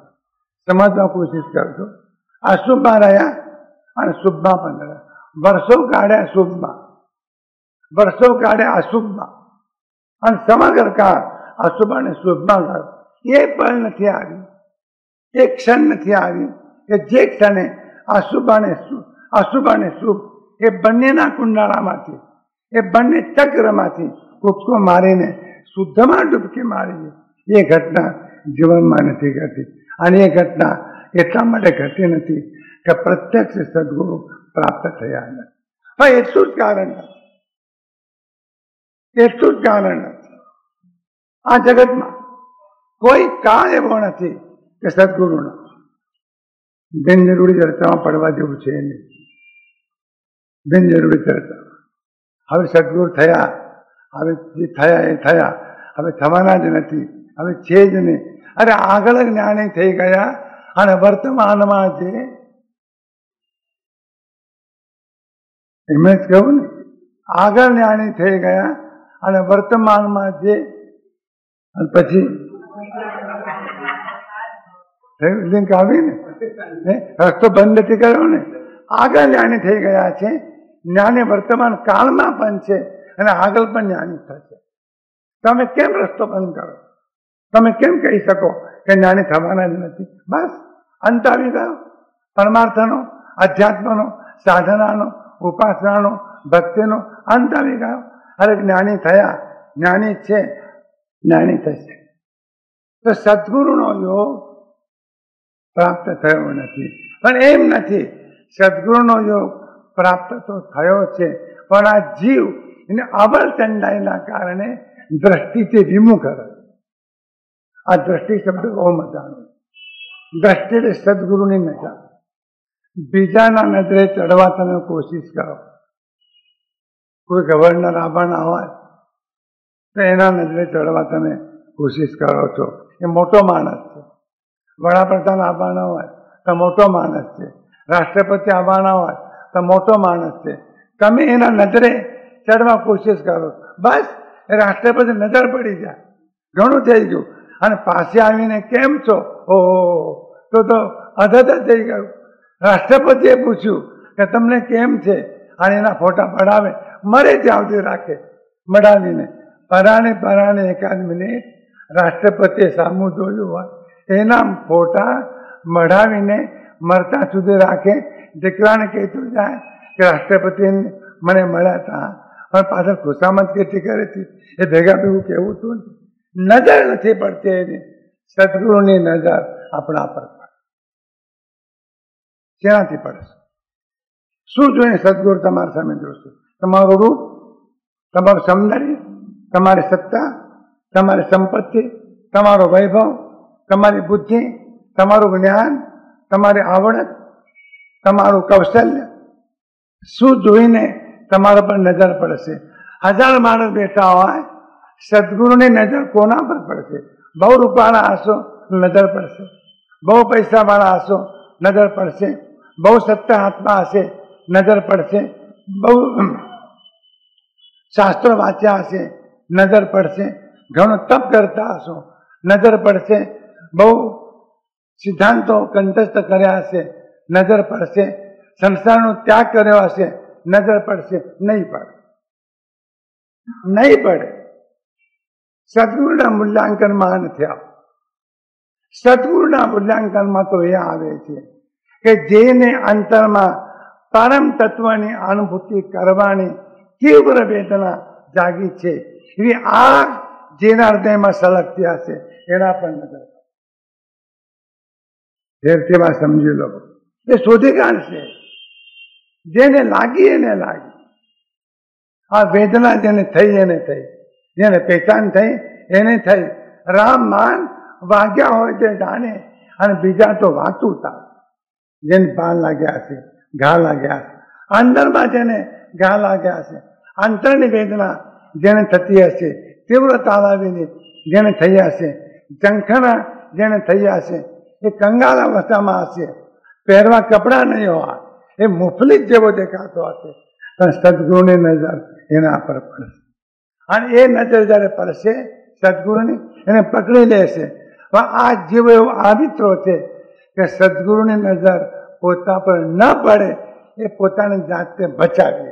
સમજવા કોશિશ કરજો. અશુભમાં રહ્યા અને શુભમાં પણ રહ્યા. વર્ષો કાઢ્યા શુભમાં, વર્ષો કાઢ્યા અશુભમાં, અને સમગ્ર કાળ અશુભ અને શુભમાં ગયો. એ પળ નથી આવી, એ ક્ષણ નથી આવી કે જે ક્ષણે અશુભ અને શુભ એ બંનેના કુંડાળામાંથી, એ બંને ચક્રમાંથી કૂદકો મારીને શુદ્ધમાં ડૂબકી મારી. એ ઘટના જીવનમાં નથી ઘટી. અને એ ઘટના એટલા માટે ઘટી નથી કે પ્રત્યક્ષ સદગુરુ પ્રાપ્ત થયા નથી. પણ એટલું જ કારણ નથી, એટલું જ કારણ નથી. આ જગતમાં કોઈ કાળ એવો નથી કે સદગુરુ નથી. બિનજરૂરી ચર્ચામાં પડવા જેવું છે નહીં. બિનજરૂરી ચર્ચા. હવે સદગુરુ થયા, હવે જે થયા એ થયા, હવે થવાના જ નથી, હવે છે જ નહીં. અરે આગળ જ્ઞાની થઈ ગયા અને વર્તમાનમાં જે એમણે જ કહ્યું ને, આગળ જ્ઞાની થઈ ગયા અને વર્તમાનમાં જે, અને પછી લિંક આવી ને, રસ્તો બંધ નથી કર્યો ને. આગળ જ્ઞાની થઈ ગયા છે, જ્ઞાની વર્તમાન કાળમાં પણ છે અને આગળ પણ જ્ઞાની થશે. તમે કેમ રસ્તો બંધ કરો? તમે કેમ કહી શકો કે જ્ઞાની થવાના જ નથી? બસ અંત આવી ગયો. પરમાર્થનો, અધ્યાત્મનો, સાધનાનો, ઉપાસનાનો, ભક્તિનો અંત આવી ગયો. અરે જ્ઞાની થયા, જ્ઞાની છે, જ્ઞાની થશે. તો સદગુરુનો યોગ પ્રાપ્ત થયો નથી. પણ એમ નથી, સદગુરુનો યોગ પ્રાપ્ત તો થયો છે, પણ આ જીવ એને અબળ ચંડાઈના કારણે દ્રષ્ટિથી વિમુખ રહે. આ દ્રષ્ટિ શબ્દ બહુ મજાનો. દ્રષ્ટિ એટલે સદગુરુની નજર. બીજાના નજરે ચડવા તમે કોશિશ કરો. કોઈ ગવર્નર આવવાના હોય તો એના નજરે ચડવા તમે કોશિશ કરો છો. એ મોટો માણસ છે. વડાપ્રધાન આવવાના હોય તો મોટો માણસ છે. રાષ્ટ્રપતિ આવવાના હોય તો મોટો માણસ છે. તમે એના નજરે ચડવા કોશિશ કરો, બસ એ રાષ્ટ્રપતિ નજર પડી જાય, ઘણું થઈ ગયું. અને પાસે આવીને કેમ છો, ઓહો, તો અધત થઈ ગયું. રાષ્ટ્રપતિએ પૂછ્યું કે તમને કેમ છે, અને એના ફોટા પડાવે, મરે ત્યાં સુધી રાખે મડાવીને. પરાણે એકાદ મિનિટ રાષ્ટ્રપતિએ સામું જોયું હોય, એના ફોટા મઢાવીને મરતા સુધી રાખે. દીકરાને કહેતું જાય કે રાષ્ટ્રપતિ મને મળ્યા હતા, પણ પાછળ ખુશામત કેટલી કરે છે એ ભેગા ભેગું કહેવું હતું. નજર નથી પડતી એની. સદગુરુની નજર આપણા પર પડે. શેનાથી પડશે? શું જોઈને સદગુરુ તમારા સામે જોશે? તમારું રૂપ, તમારું સૌંદર્ય, તમારી સત્તા, તમારી સંપત્તિ, તમારો વૈભવ, તમારી બુદ્ધિ, તમારું જ્ઞાન, તમારી આવડત, તમારું કૌશલ્ય, શું જોઈને તમારા પર નજર પડશે? 1000 માણસ બેઠા હોય, સદગુરુની નજર કોના પર પડશે? બહુ રૂપાળા હશો, નજર પડશે. બહુ પૈસાવાળા હશો, નજર પડશે. બહુ સત્તા હાથમાં હશે, નજર પડશે. બહુ શાસ્ત્રો વાંચ્યા હશે, નજર પડશે. ઘણું તપ કરતા હશો, નજર પડશે. બહુ સિદ્ધાંતો કંઠસ્થ કર્યા હશે, નજર પડશે. સંસારનો ત્યાગ કર્યો હશે, નજર પડશે. નહીં પડે, નહીં પડે. સદગુરુના મૂલ્યાંકનમાં નથી આવ. સદગુરુના મૂલ્યાંકનમાં તો એ આવે છે કે જેને અંતરમાં પરમ તત્વની અનુભૂતિ કરવાની તીવ્ર વેદના જાગી છે, એવી આગ જેના હૃદયમાં સળગતી હશે, એના પર નજર. ફેરથી સમજી લો, એ શોધી કાઢશે. જેને લાગી એને લાગી. આ વેદના જેને થઈ એને થઈ, જેને પહેચાન થઈ એને થઈ. રામ માન વાગ્યા હોય તે જાણે, અને બીજા તો વાતું થાય. જેને બાણ લાગ્યા છે, ઘા લાગ્યા છે, અંદરમાં જેને ઘા લાગ્યા છે, અંતરની વેદના જેને થતી હશે, તીવ્ર તાલાવીની જેને થઈ હશે, ઝંખના જેને થઈ હશે, એ કંગાલ અવસ્થામાં હશે, પહેરવા કપડાં નહીં હોય, એ મુફલિસ જેવો દેખાતો હશે, પણ સદગુરુની નજર એના પર પડશે. અને એ નજર જ્યારે પડશે સદગુરુની, એને પકડી લેશે. પણ આ જીવ એવો આવિત્રો છે કે સદગુરુની નજર પોતા પર ન પડે એ પોતાની જાતને બચાવે.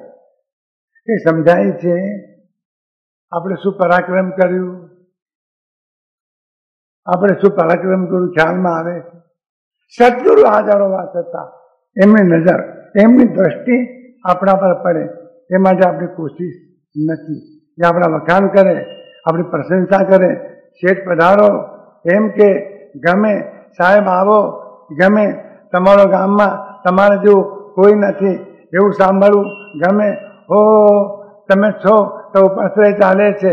એ સમજાય છે. આપણે શું પરાક્રમ કર્યું, આપણે શું પરાક્રમ કર્યું ખ્યાલમાં આવે છે. સદગુરુ હાજરો વાત હતા, એમની નજર, એમની દ્રષ્ટિ આપણા પર પડે એ માટે આપણી કોશિશ નથી. એ આપણા વખાણ કરે, આપણી પ્રશંસા કરે, શેઠ પધારો એમ કે, ગમે સાહેબ આવો, ગમે તમારો ગામમાં તમારે જેવું કોઈ નથી એવું સાંભળવું ગમે. હો તમે છો તો ઉપાશ્રય ચાલે છે,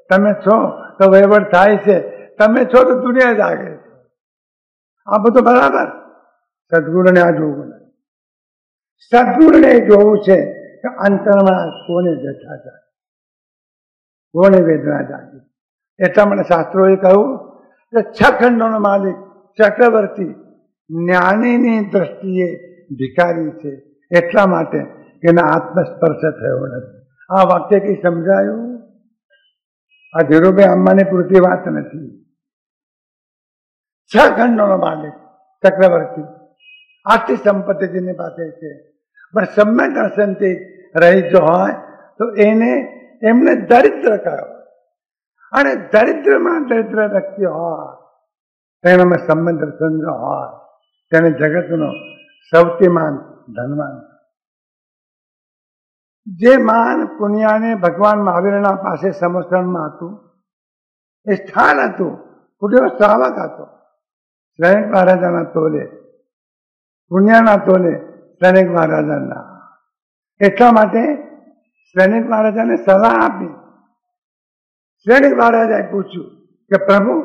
તમે છો તો વહીવટ થાય છે, તમે છો તો દુનિયા જાગે છે. આ બધું બરાબર. સદગુરુને આ જોવું નથી. સદગુરુને જોવું છે કે અંતરમાં કોને વ્યથા જાગે, કોને વેદના જાગી. એટલા માટે શાસ્ત્રોએ કહ્યું કે 6 ખંડોનો માલિક ચક્રવર્તી જ્ઞાનીની દ્રષ્ટિએ ભિખારી છે, એટલા માટે એના આત્મસ્પર્શ થયો નથી. આ વાક્ય કઈ સમજાયું? આ ધીરુભાઈ અંબાણી પૂરતી વાત નથી. 6 ખંડોનો માલિક ચક્રવર્તી, આખી સંપત્તિ જેની પાસે છે, પણ સમ્ય દર્શનથી રહી જો હોય તો એમને દરિદ્ર કહ્યો. અને દરિદ્રમાં દરિદ્ર વ્યક્તિ હોય તેનામાં સમ્ય દર્શન જો હોય તેને જગતનો સૌથી માન ધનવાન. જે માન પુણ્યાને ભગવાન મહાવીરના પાસે સમસ્તરમાં હતું, એ સ્થાન હતું. પુણ્ય શ્રાવક હતો. શ્રેણિક મહારાજાના તોલે, પુણ્યના તોલે શ્રેણિક મહારાજાના. એટલા માટે શ્રેણિક મહારાજાને સલાહ આપી. શ્રેણિક મહારાજાએ પૂછ્યું કે પ્રભુ,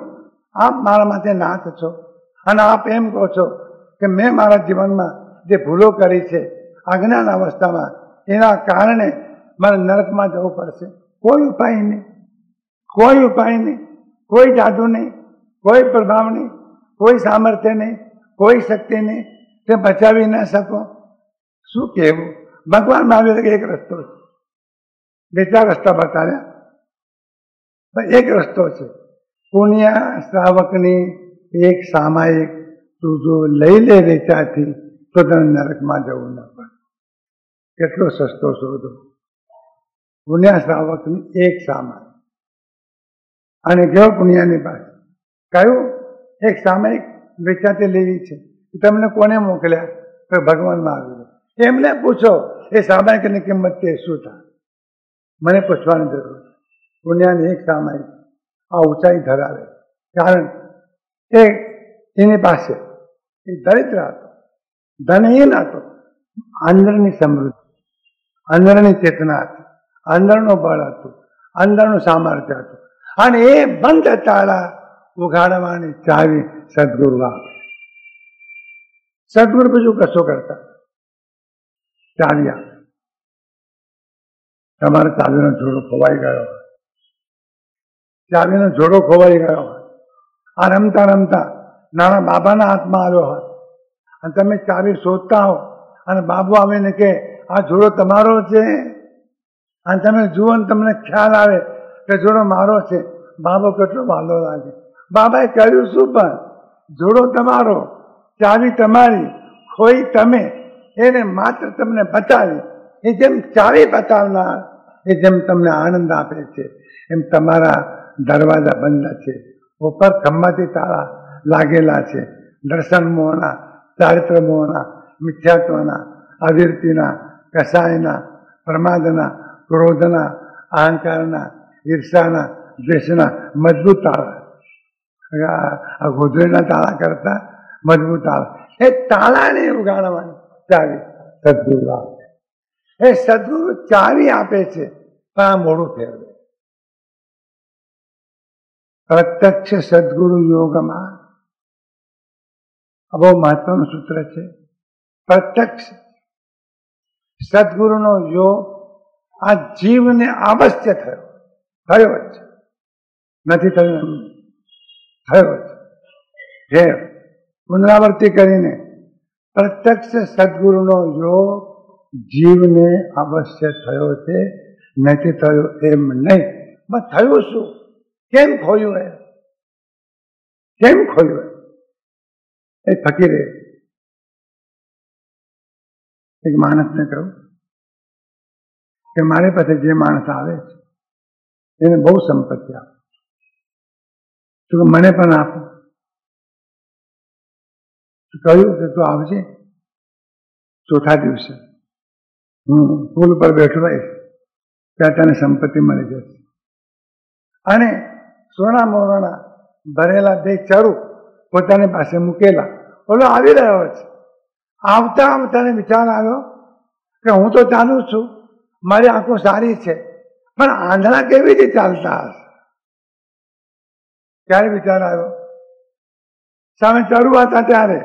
આપ મારા માટે નાથ છો અને આપ એમ કહો છો કે મેં મારા જીવનમાં જે ભૂલો કરી છે અજ્ઞાન અવસ્થામાં, એના કારણે મારે નરકમાં જવું પડશે. કોઈ ઉપાય નહીં, કોઈ ઉપાય નહીં, કોઈ જાદુ નહીં, કોઈ પ્રભાવ નહીં, કોઈ સામર્થ્ય નહીં, કોઈ શક્તિ નહીં, તે બચાવી ન શકો. શું કહેવું? ભગવાન મહાવીર એક રસ્તો છે, 2-4 રસ્તા બતાવ્યા. એક રસ્તો છે, પુણ્ય શ્રાવકની એક સામાયિક તું જો લઈ લે વેચાથી તો તને નરકમાં જવું ન પડે. કેટલો સસ્તો શોધો. પુણ્ય શ્રાવકની એક સામાયિક. અને ગયો પુણ્યની પાસે, કયું એક સામાયિક વેચાતી લેવી છે, તમને કોને મોકલ્યા? તો ભગવાનમાં આવી. એમને પૂછો એ સામાયિકની કિંમત તે શું થાય, મને પૂછવાની જરૂર છે. પુણ્યની એક સામાયિક આ ઊંચાઈ ધરાવે, કારણ એની પાસે એ દરિદ્ર હતો, ધનહીન હતો, અંદરની સમૃદ્ધિ, અંદરની ચેતના હતી, અંદરનું બળ હતું, અંદરનું સામર્થ્ય હતું. અને એ બંધ તાળા ઉઘાડવાની ચાવી સદગુરુ આપે. સદગુરુ બીજું કશો કરતા ચાવી આપે. તમારે ચાવીનો જોડો ખોવાઈ ગયો હોય, ચાવીનો જોડો ખોવાઈ ગયો હોય, આ રમતા રમતા નાના બાબાના હાથમાં આવ્યો હોય અને તમે ચાવી શોધતા હો અને બાબુ આવીને કે આ જોડો તમારો છે, અને તમે જુઓ ને તમને ખ્યાલ આવે કે જોડો મારો છે, બાબો કેટલો વાલો લાગે. બાબાએ કહ્યું શું? પણ જોડો તમારો, ચાવી તમારી, ખોઈ તમે, એને માત્ર તમને બતાવી. એ જેમ ચાવી બતાવનાર એ જેમ તમને આનંદ આપે છે, એમ તમારા દરવાજા બંધ છે, ઉપર ખંભાથી તાળા લાગેલા છે. દર્શન મોહના, ચારિત્ર મોહના, મિથ્યાત્વના, અવિરતિના, કસાયના, પ્રમાદના, ક્રોધના, અહંકારના, ઈર્ષાના, દ્વેષના મજબૂત તાળા. આ ગોધડીના તાળા કરતા મજબૂત તાળા. એ તાળાને ઉગાડવાની ચાવી સદગુરુ આપે. એ સદગુરુ ચાવી આપે છે, પણ આ મોડું ફેરવે. પ્રત્યક્ષ સદગુરુ યોગમાં બહુ મહત્વનું સૂત્ર છે. પ્રત્યક્ષ સદગુરુનો યોગ આ જીવને અવશ્ય થયો. થયો જ છે, નથી થયું એમ નહીં, થયો જ છે. પુનરાવર્તિ કરીને પ્રત્યક્ષ સદગુરુનો યોગ જીવને અવશ્ય થયો છે, નથી થયો એમ નહીં. બસ થયું શું? કેમ ખોયું એ? કેમ ખોયું એ? ફકીરે એક માણસને કહ્યું કે મારી પાસે જે માણસ આવે છે એને બહુ સંપત્તિ આપો, તો મને પણ આપો. કહ્યું કે તું આવજે, ચોથા દિવસે હું પુલ પર બેઠો રહીશ, ત્યાં તને સંપત્તિ મળી જશે. અને સોના મોરણા ભરેલા 2 ચરુ પોતાની પાસે મૂકેલા. ઓલો આવી રહ્યો છે. આવતા આવતાને વિચાર આવ્યો કે હું તો ચાલુ છું, મારી આંખો સારી છે, પણ આંધળા કેવી રીતે ચાલતા હશે? ક્યારે વિચાર આવ્યો? સામે ચરુ હતા ત્યારે.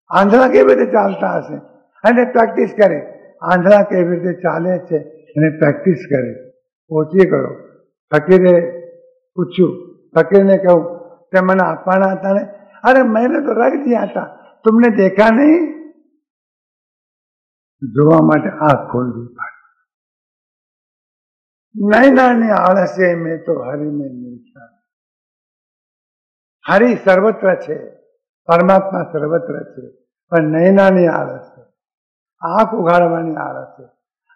આંધળા કેવી રીતે ચાલતા હશે? અને પ્રેક્ટિસ કરે. આંધળા કેવી રીતે ચાલે છે એને પ્રેક્ટિસ કરે. પહોંચી ગયો. ફકીરે પૂછ્યું, ફકીરને કહ્યું તે મને આપવાના હતા ને? અરે मैंने तो रख दिया था, तुमने देखा नहीं? જોવા માટે આંખ ખોલવી પડે. નૈનાની આળસે મેં તો હરિને નિરખ્યા. હરિ સર્વત્ર છે, પરમાત્મા સર્વત્ર છે, પણ નૈનાની આળસ છે, આંખ ઉઘાડવાની આળસ છે.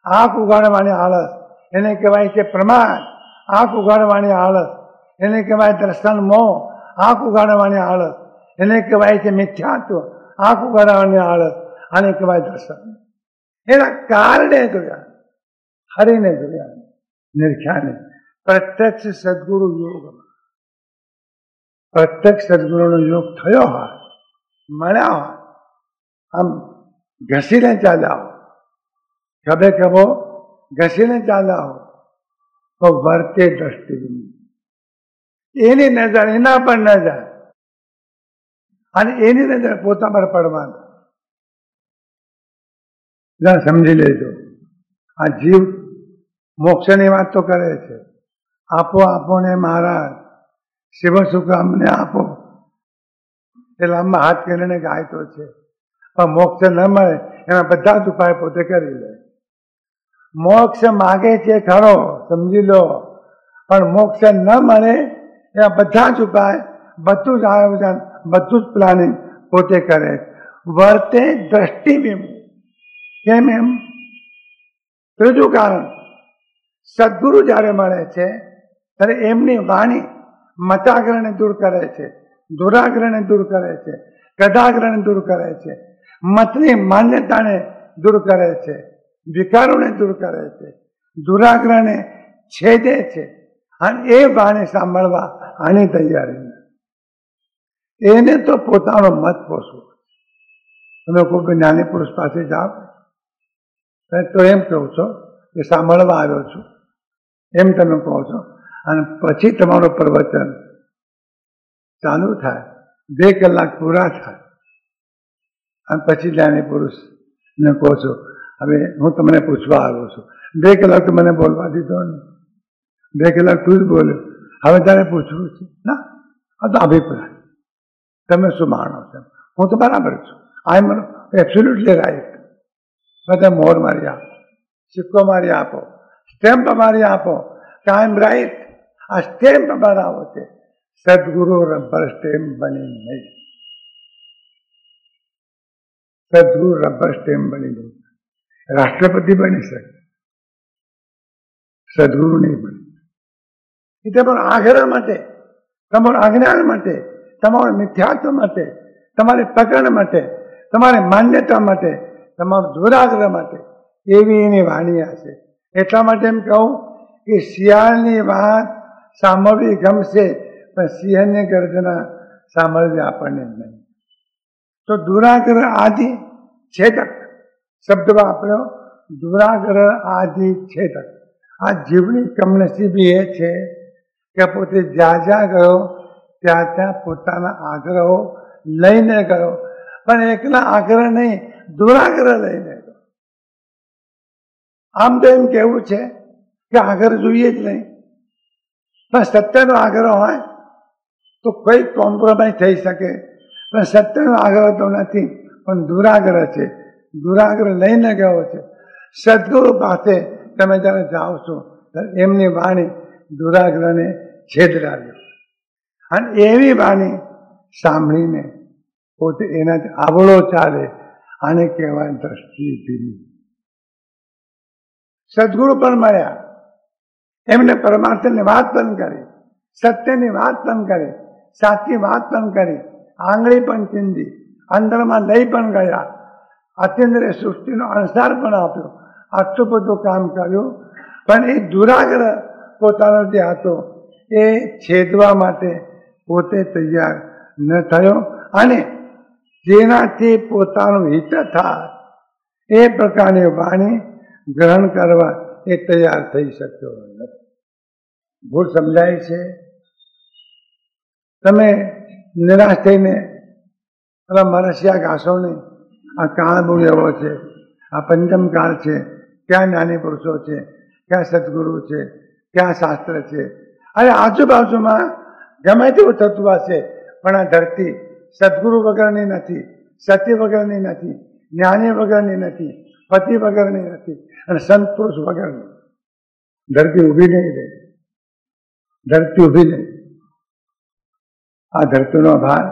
આંખ ઉઘાડવાની આળસ એને કહેવાય છે પ્રમાદ. આંખ ઉઘાડવાની આળસ એને કહેવાય દર્શન મોહ. આંખ ઉઘાડવાની આળસ એને કહેવાય છે મિથ્યાત્વ. આંખ ઉઘાડવાની આળસ આને કહેવાય દર્શન. એના કારણે જોયા, હરિને જોયા, નિરખ્યાને. પ્રત્યક્ષ સદગુરુ યોગમાં, પ્રત્યક્ષ સદગુરુનો યોગ થયો હોય, મળ્યા હોય, આમ ઘસીને ચાલ્યા હો, ખભે ખભો ઘસીને ચાલ્યા હો, તો વર્તે દ્રષ્ટિબિંદુ. એની નજર એના પર ન જાય અને એની નજર પોતા પર પડવાની. સમજી લેજો, આ જીવ મોક્ષની વાત તો કરે છે. આપો આપો ને મહારાજ, શિવ સુખ અમને આપો, એ લાંબા હાથ કરીને ગાયતો છે. પણ મોક્ષ ન મળે એમાં બધા જ ઉપાય પોતે કરી લે. મોક્ષ માગે છે ખરો, સમજી લો, પણ મોક્ષ ન મળે એમાં બધા જ ઉપાય, બધું જ આયોજન, બધું જ પ્લાનિંગ પોતે કરે. વર્તે દ્રષ્ટિબિંબ. કેમ એમ? ત્રીજું કારણ, સદગુરુ જ્યારે મળે છે ત્યારે એમની વાણી મતાગ્રહને દૂર કરે છે, દુરાગ્રહને દૂર કરે છે, ગદાગ્રહને દૂર કરે છે, મતની માન્યતાને દૂર કરે છે, વિકારોને દૂર કરે છે, દુરાગ્રહને છેદે છે. અને એ વાણી સાંભળવા આની તૈયારી. એને તો પોતાનો મત પોષવો. તમે કોઈ જ્ઞાની પુરુષ પાસે જાઓ તો એમ કહો છો કે સાંભળવા આવ્યો છું, એમ તમે કહો છો, અને પછી તમારું પ્રવચન ચાલુ થાય, 2 કલાક પૂરા થાય, અને પછી જ્ઞાની પુરુષને કહો છો હવે હું તમને પૂછવા આવ્યો છું, 2 કલાક તો મને બોલવા દીધો ને, 2 કલાક તું જ બોલ્યો, હવે તારે પૂછવું છે ના? આ તો અભિપ્રાય, તમે શું માનો છો? હું તો બરાબર છું, આઈ એમ એબ્સોલ્યુટલી રાઈટ. બધા મોર મારી આપો, સિક્કો મારી આપો, સ્ટેમ્પ મારી આપો કે આઈ એમ રાઈટ. આ સ્ટેમ્પ બનાવો છે, સદગુરુ રબર સ્ટેમ્પ બની નહીં. સદગુરુ રબર સ્ટેમ્પ બની નહીં. રાષ્ટ્રપતિ બની શકે, સદગુરુ નહીં બની. એ તમારા આગ્રહ માટે, તમારું અજ્ઞાન માટે, તમારું મિથ્યાત્વ માટે, તમારી પકડ માટે, તમારી માન્યતા માટે, તમારું દુરાગ્રહ માટે એવી એની વાણી હશે. એટલા માટે એમ કહું કે શિયાળની વાત સાંભળવી ગમશે, પણ સિંહની ગર્જના સાંભળવી આપણને નહીં. તો દુરાગ્રહ આદિ છેદક શબ્દ વાપર્યો, દુરાગ્રહ આદિ છેદક. આ જીવની કમનસીબી એ છે કે પોતે જ્યાં જ્યાં ગયો ત્યાં ત્યાં પોતાના આગ્રહો લઈને ગયો, પણ એકલા આગ્રહ નહીં, દુરાગ્રહ લઈને ગયો. આમ તો એમ કેવું છે કે આગ્રહ જોઈએ જ નહીં, પણ સત્યનો આગ્રહ હોય તો કોઈ કોમ્પ્રોમાઇઝ થઈ શકે, પણ સત્યનો આગ્રહ તો નથી, પણ દુરાગ્રહ છે. દુરાગ્રહ લઈને ગયો છે. સદગુરુ પાસે તમે જ્યારે જાઓ છો ત્યારે એમની વાણી દુરાગ્રહને છેદરાવ્યો, અને એવી વાણી સાંભળીને પોતે એનાથી આવડો ચાલે. આને કહેવાય દ્રષ્ટિ ભીની. સદગુરુ પણ મળ્યા, એમને પરમાર્થની વાત પણ કરી, સત્યની વાત પણ કરી, સાચી વાત પણ કરી, આંગળી પણ ચીંધી, અંદરમાં લઈ પણ ગયા, અતિન્દ્રિય સૃષ્ટિનો અણસાર પણ આપ્યો, આટલું બધું કામ કર્યું. પણ એ દુરાગ્રહ પોતાનો જે હતો એ છેદવા માટે પોતે તૈયાર ન થયો, અને જેનાથી પોતાનું હિત થાય એ પ્રકારની વાણી ગ્રહણ કરવા એ તૈયાર થઈ શક્યો નથી. ભૂલ સમજાય છે? તમે નિરાશ થઈને મરસિયા ઘાસો નહીં. આ કાળ બહુ એવો છે, આ પંચમ કાળ છે, ક્યાં જ્ઞાની પુરુષો છે, ક્યાં સદગુરુ છે, ક્યાં શાસ્ત્ર છે. અને આજુબાજુમાં ગમે તેવું થતું હશે, પણ આ ધરતી સદગુરુ વગરની નથી, સત્ય વગરની નથી, જ્ઞાની વગરની નથી, પતિ વગરની નથી, અને સંત પુરુષ વગરની. ધરતી ઊભી નહીં રહે, ધરતી ઊભી નહીં. આ ધરતીનો ભાર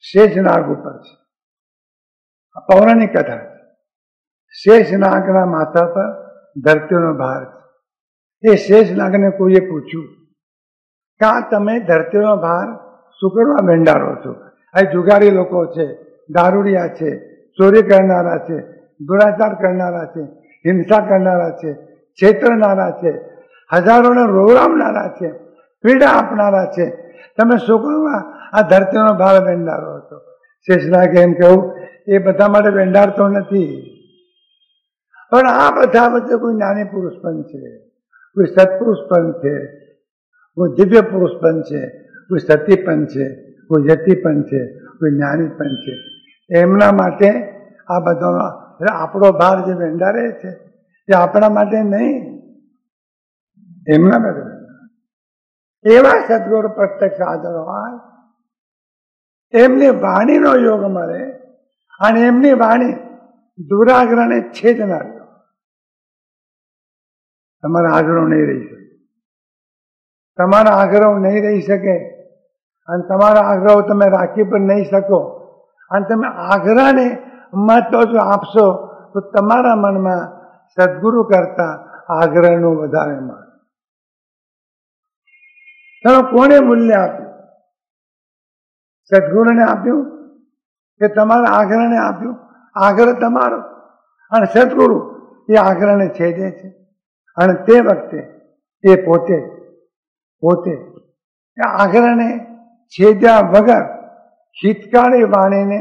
શેષનાગ ઉપર છે. પૌરાણિક કથા છે. શેષનાગના માથા પર ધરતીનો ભાર છે. એ શેષનાગને કોઈએ પૂછ્યું કે આ તમે ધરતીનો ભાર શું કરવા બેંડારો છો? આ જુગારી લોકો છે, દારૂડિયા છે, ચોરી કરનારા છે, દુરાચાર કરનારા છે, હિંસા કરનારા છે, છેતરનારા છે, હજારોને રોવડાવનારા છે, પીડા આપનારા છે. તમે શું કરવા આ ધરતીનો ભાર બેંડારો હતો? શેષનાગે એમ કહ્યું, એ બધા માટે બેંડારતો નથી, પણ આ બધા વચ્ચે કોઈ જ્ઞાની પુરુષ પણ છે, કોઈ સત્પુરુષ પણ છે, કોઈ દિવ્ય પુરુષ પણ છે, કોઈ સતી પણ છે, કોઈ યતિ પણ છે, કોઈ જ્ઞાની પણ છે. એમના માટે આ બધાનો આપણો ભાર જે વેંડારે છે એ આપણા માટે નહીં, એમના માટે. એવા સદગુરુ પ્રત્યક્ષ હાજર હોય, એમની વાણીનો યોગ મળે, અને એમની વાણી દુરાગ્રહને છેદનાર. તમારા આગ્રહ નહીં રહી શકે, તમારા આગ્રહ નહીં રહી શકે, અને તમારા આગ્રહ તમે રાખી પણ નહીં શકો. અને તમે આગ્રહને મહત્વ જો આપશો તો તમારા મનમાં સદગુરુ કરતા આગ્રહનું વધારે માન. તમે કોને મૂલ્ય આપ્યું? સદગુરુને આપ્યું કે તમારા આગ્રહને આપ્યું? આગ્રહ તમારો, અને સદગુરુ એ આગ્રહને છેદે છે. અને તે વખતે એ પોતે આગ્રહને છેદ્યા વગર હિતકારી વાણીને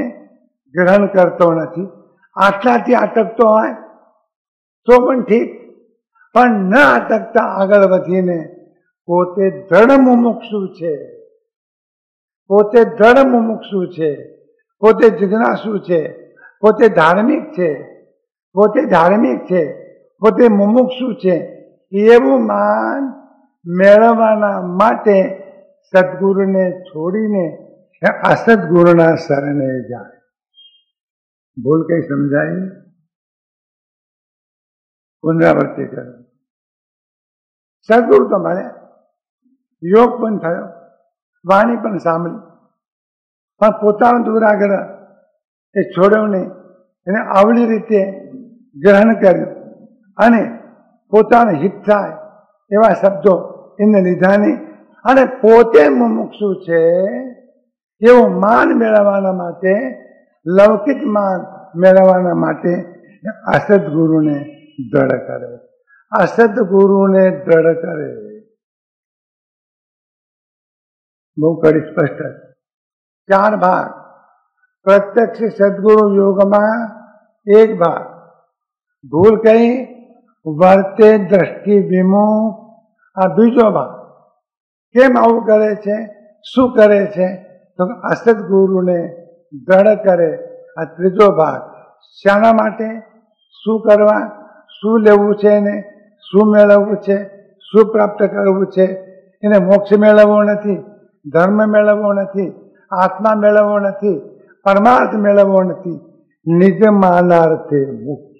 ગ્રહણ કરતો નથી. આટલાથી અટકતો હોય તો પણ ઠીક, પણ ન અટકતા આગળ વધીને પોતે દ્રઢ મુમુક્ષુ છે, પોતે દ્રઢ મુમુક્ષુ છે, પોતે જિજ્ઞાસુ છે, પોતે ધાર્મિક છે, પોતે મુમુક્ષુ છે, એવું માન મેળવવાના માટે સદગુરુને છોડીને અસદગુરુના શરણે જાય. ભૂલ કઈ સમજાય? પુનરાવૃત્તિ કરો. સદગુરુ તો મળે, યોગ પણ થયો, વાણી પણ સાંભળી, પણ પોતાનો દુરાગ્રહ એ છોડ્યો નહીં. એને આવડી રીતે ગ્રહણ કર્યું, અને પોતાનું હિત થાય એવા શબ્દો એને લીધા નહીં. અને પોતે મુમુક્ષુ છે એવું માન મેળવવાના માટે, લૌકિક માન મેળવવાના માટે અસદગુરુને દ્રઢ કરે, અસદગુરુને દ્રઢ કરે. બહુ કડી સ્પષ્ટ છે. 4 ભાગ. પ્રત્યક્ષ સદગુરુ યોગમાં 1 ભાગ. ભૂલ કઈ? વર્તે દ્રષ્ટિ વિમુખ, આ બીજો ભાગ. કેમ આવું કરે છે? શું કરે છે? તો અસદગુરુને દ્રઢ કરે, આ ત્રીજો ભાગ. શાના માટે? શું કરવા? શું લેવું છે ને? શું મેળવવું છે? શું પ્રાપ્ત કરવું છે? એને મોક્ષ મેળવવો નથી, ધર્મ મેળવવો નથી, આત્મા મેળવવો નથી, પરમાર્થ મેળવવો નથી. નિજ માનાર્થે મુક્ત.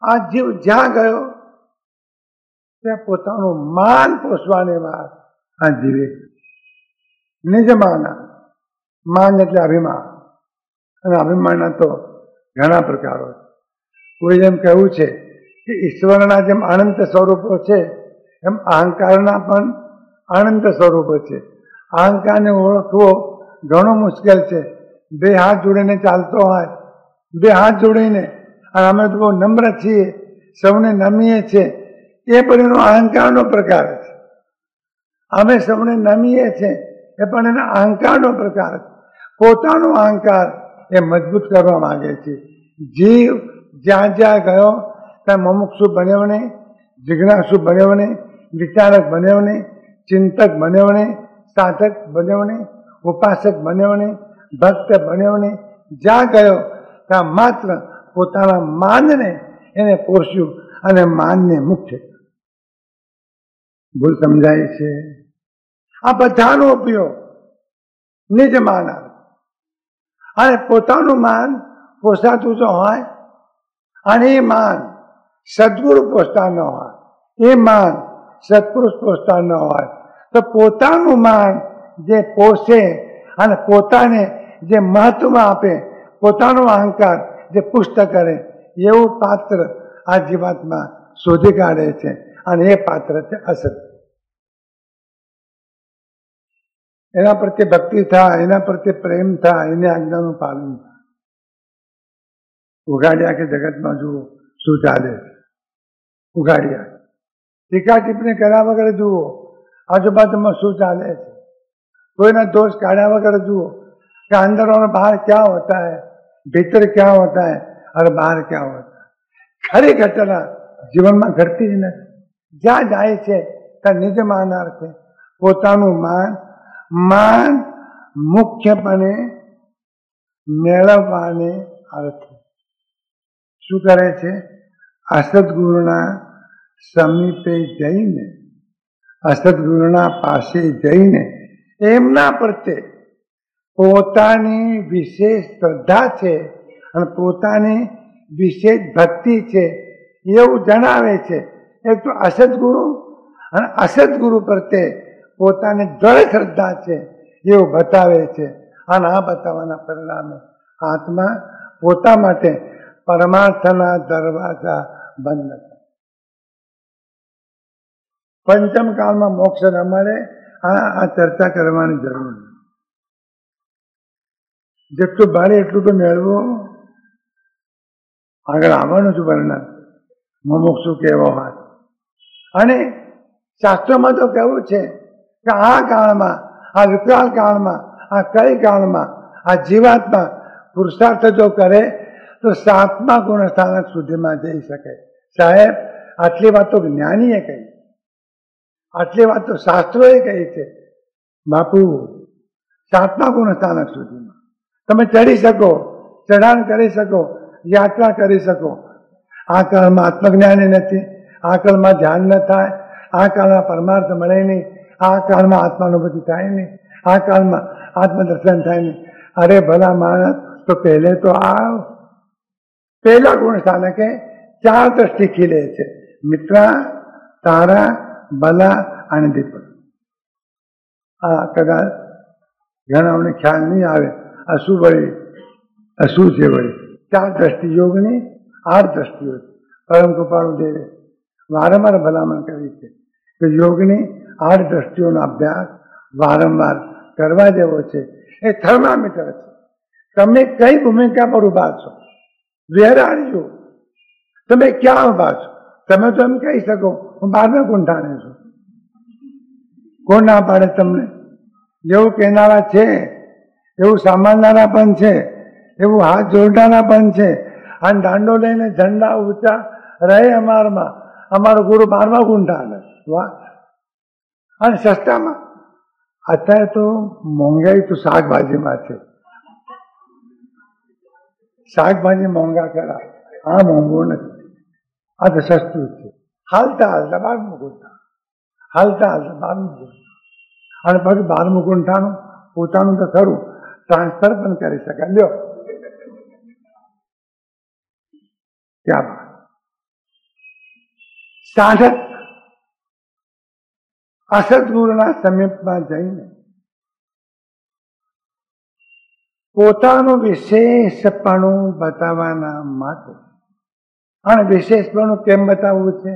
આ જીવ જ્યાં ગયો ત્યાં પોતાનું માન પોષવાની વાત આ જીવે. નિજ માના, માન એટલે અભિમાન, અને અભિમાનના તો ઘણા પ્રકારો છે. કોઈ જેમ કહેવું છે કે ઈશ્વરના જેમ અનંત સ્વરૂપો છે એમ અહંકારના પણ અનંત સ્વરૂપો છે. અહંકારને ઓળખવો ઘણો મુશ્કેલ છે. બે હાથ જોડીને ચાલતો હોય, બે હાથ જોડીને, અને અમે તો બહુ નમ્ર છીએ, સૌને નમીએ છીએ, એ પણ એનો અહંકારનો પ્રકાર છે. અમે સૌને નમીએ છીએ એ પણ એના અહંકારનો પ્રકાર છે. પોતાનો અહંકાર એ મજબૂત કરવા માંગે છે. જીવ જ્યાં જ્યાં ગયો ત્યાં મુમુક્ષુ બન્યો નહીં, જિજ્ઞાસુ બન્યો નહીં, વિચારક બન્યો નહીં, ચિંતક બન્યો નહીં, સાધક બન્યો નહીં, ઉપાસક બન્યો નહીં, ભક્ત બન્યો નહીં. જ્યાં ગયો ત્યાં માત્ર પોતાના માનને એને પોષ્યું અને માનને મુખ્ય. ભૂલ સમજાય છે? આ બધાનો ઉપયોગ નિજ માન આવે. અને પોતાનું માન પોસાતું જો હોય અને એ માન સદગુરુ પોષતા ન હોય, એ માન સત્પુરુષ પોષતા ન હોય, તો પોતાનું માન જે પોષે અને પોતાને જે મહત્વ આપે, પોતાનો અહંકાર જે પુષ્ટ કરે, એવું પાત્ર આ જીવાત્મા શોધી કાઢે છે. અને એ પાત્ર છે અસત. એના પ્રત્યે ભક્તિ થાય, એના પ્રત્યે પ્રેમ થાય, એને આજ્ઞાનું પાલન થાય. ઉઘાડ્યા કે જગતમાં જુઓ શું ચાલે છે. ઉઘાડ્યા ટીકા ટિપ્પણી કર્યા વગર જુઓ આજુબાજુમાં શું ચાલે છે. કોઈના દોષ કાઢ્યા વગર જુઓ कि अंदर और बाहर क्या होता है, भीतर क्या होता है और बाहर क्या होता है. खरी घटना जीवનમાં ઘટતી જ નથી. જ્યાં જાય છે ત્યાં નિજ માનાર્થે પોતાનું માન મુખ્યપણે મેળવવાને અર્થે શું કરે છે? અસદગુરુના સમીપે જઈને, અસદગુરુના પાસે જઈને એમના પ્રત્યે પોતાની વિશેષ શ્રદ્ધા છે અને પોતાની વિશેષ ભક્તિ છે એવું જણાવે છે. એક તો અસદગુરુ અને અસદગુરુ પ્રત્યે પોતાની દ્રઢ શ્રદ્ધા છે એવું બતાવે છે. અને આ બતાવવાના પરિણામે આત્મા પોતા માટે પરમાર્થના દરવાજા બંધ કરે. પંચમ કાળમાં મોક્ષ ન મળે, આ ચર્ચા કરવાની જરૂર નથી. જેટલું ભારે એટલું તો મેળવું. આગળ આવવાનું છું વર્ણન મુમુક્ષુ કેવો હોય. અને શાસ્ત્રોમાં તો કેવું છે કે આ કાળમાં, આ વિકરાળ કાળમાં, આ કઈ કાળમાં આ જીવાત્મા પુરુષાર્થ જો કરે તો 7મા ગુણસ્થાનક સુધીમાં જઈ શકે. સાહેબ, આટલી વાત તો જ્ઞાનીએ કહી, આટલી વાત તો શાસ્ત્રોએ કહી છે. બાપુ, 7મા ગુણસ્થાનક સુધીમાં તમે ચડી શકો, ચઢાણ કરી શકો, યાત્રા કરી શકો. આ કાળમાં આત્મજ્ઞાની નથી, આ કાળમાં ધ્યાન ન થાય, આ કાળમાં પરમાર્થ મળે નહીં, આ કાળમાં આત્માનુભૂતિ થાય નહીં, આ કાળમાં આત્મદર્શન થાય નહીં. અરે ભલા માણસ, તો પહેલે તો આવ. પહેલા ગુણ સ્થાનકે 4 દ્રષ્ટિ ખીલે છે: મિત્રા, તારા, બલા અને દીપક. આ કદાચ ઘણાઓને ખ્યાલ નહીં આવે. શું વળી, શું છે વળી? 4 દ્રષ્ટિ યોગની, 8 દ્રષ્ટિઓ છે. પરમ કૃપાળુ દેવે વારંવાર ભલામણ કરી છે કે યોગની 8 દ્રષ્ટિઓનો અભ્યાસ વારંવાર કરવા જેવો છે. એ થર્મામીટર છે. તમે કઈ ભૂમિકા પર ઉભા છો? Where are you? તમે ક્યાં ઉભા છો? તમે તો એમ કહી શકો હું 12મા ગુંઠાણે છું. કોણ ના પાડે તમને? એવું કહેનારા છે, એવું સાંભળનારા પણ છે, એવું હાથ જોડનારા પણ છે. અને દાંડો લઈને ઝંડા ઊંચા રહે અમારમાં, અમારો ગુરુ 12મા ગુંઠાણે. વાહ! અને સસ્તામાં અત્યારે તો મોંઘાઈ તો શાકભાજીમાં છે. શાકભાજી મોંઘા કરા, આ મોંઘું નથી, આ તો સસ્તું છે. હાલતા હાલતા 12મું ગુંઠાણું. હાલતા હાલતા 22 અને પછી 12મું ગુંઠાણું પોતાનું તો ખરું, ટ્રાન્સફર પણ કરી શકાય. લ્યો ક્યાં સાધક અસદગુરુના સમીપમાં જઈને પોતાનું વિશેષપણું બતાવવાના માટે, અને વિશેષપણું કેમ બતાવવું છે?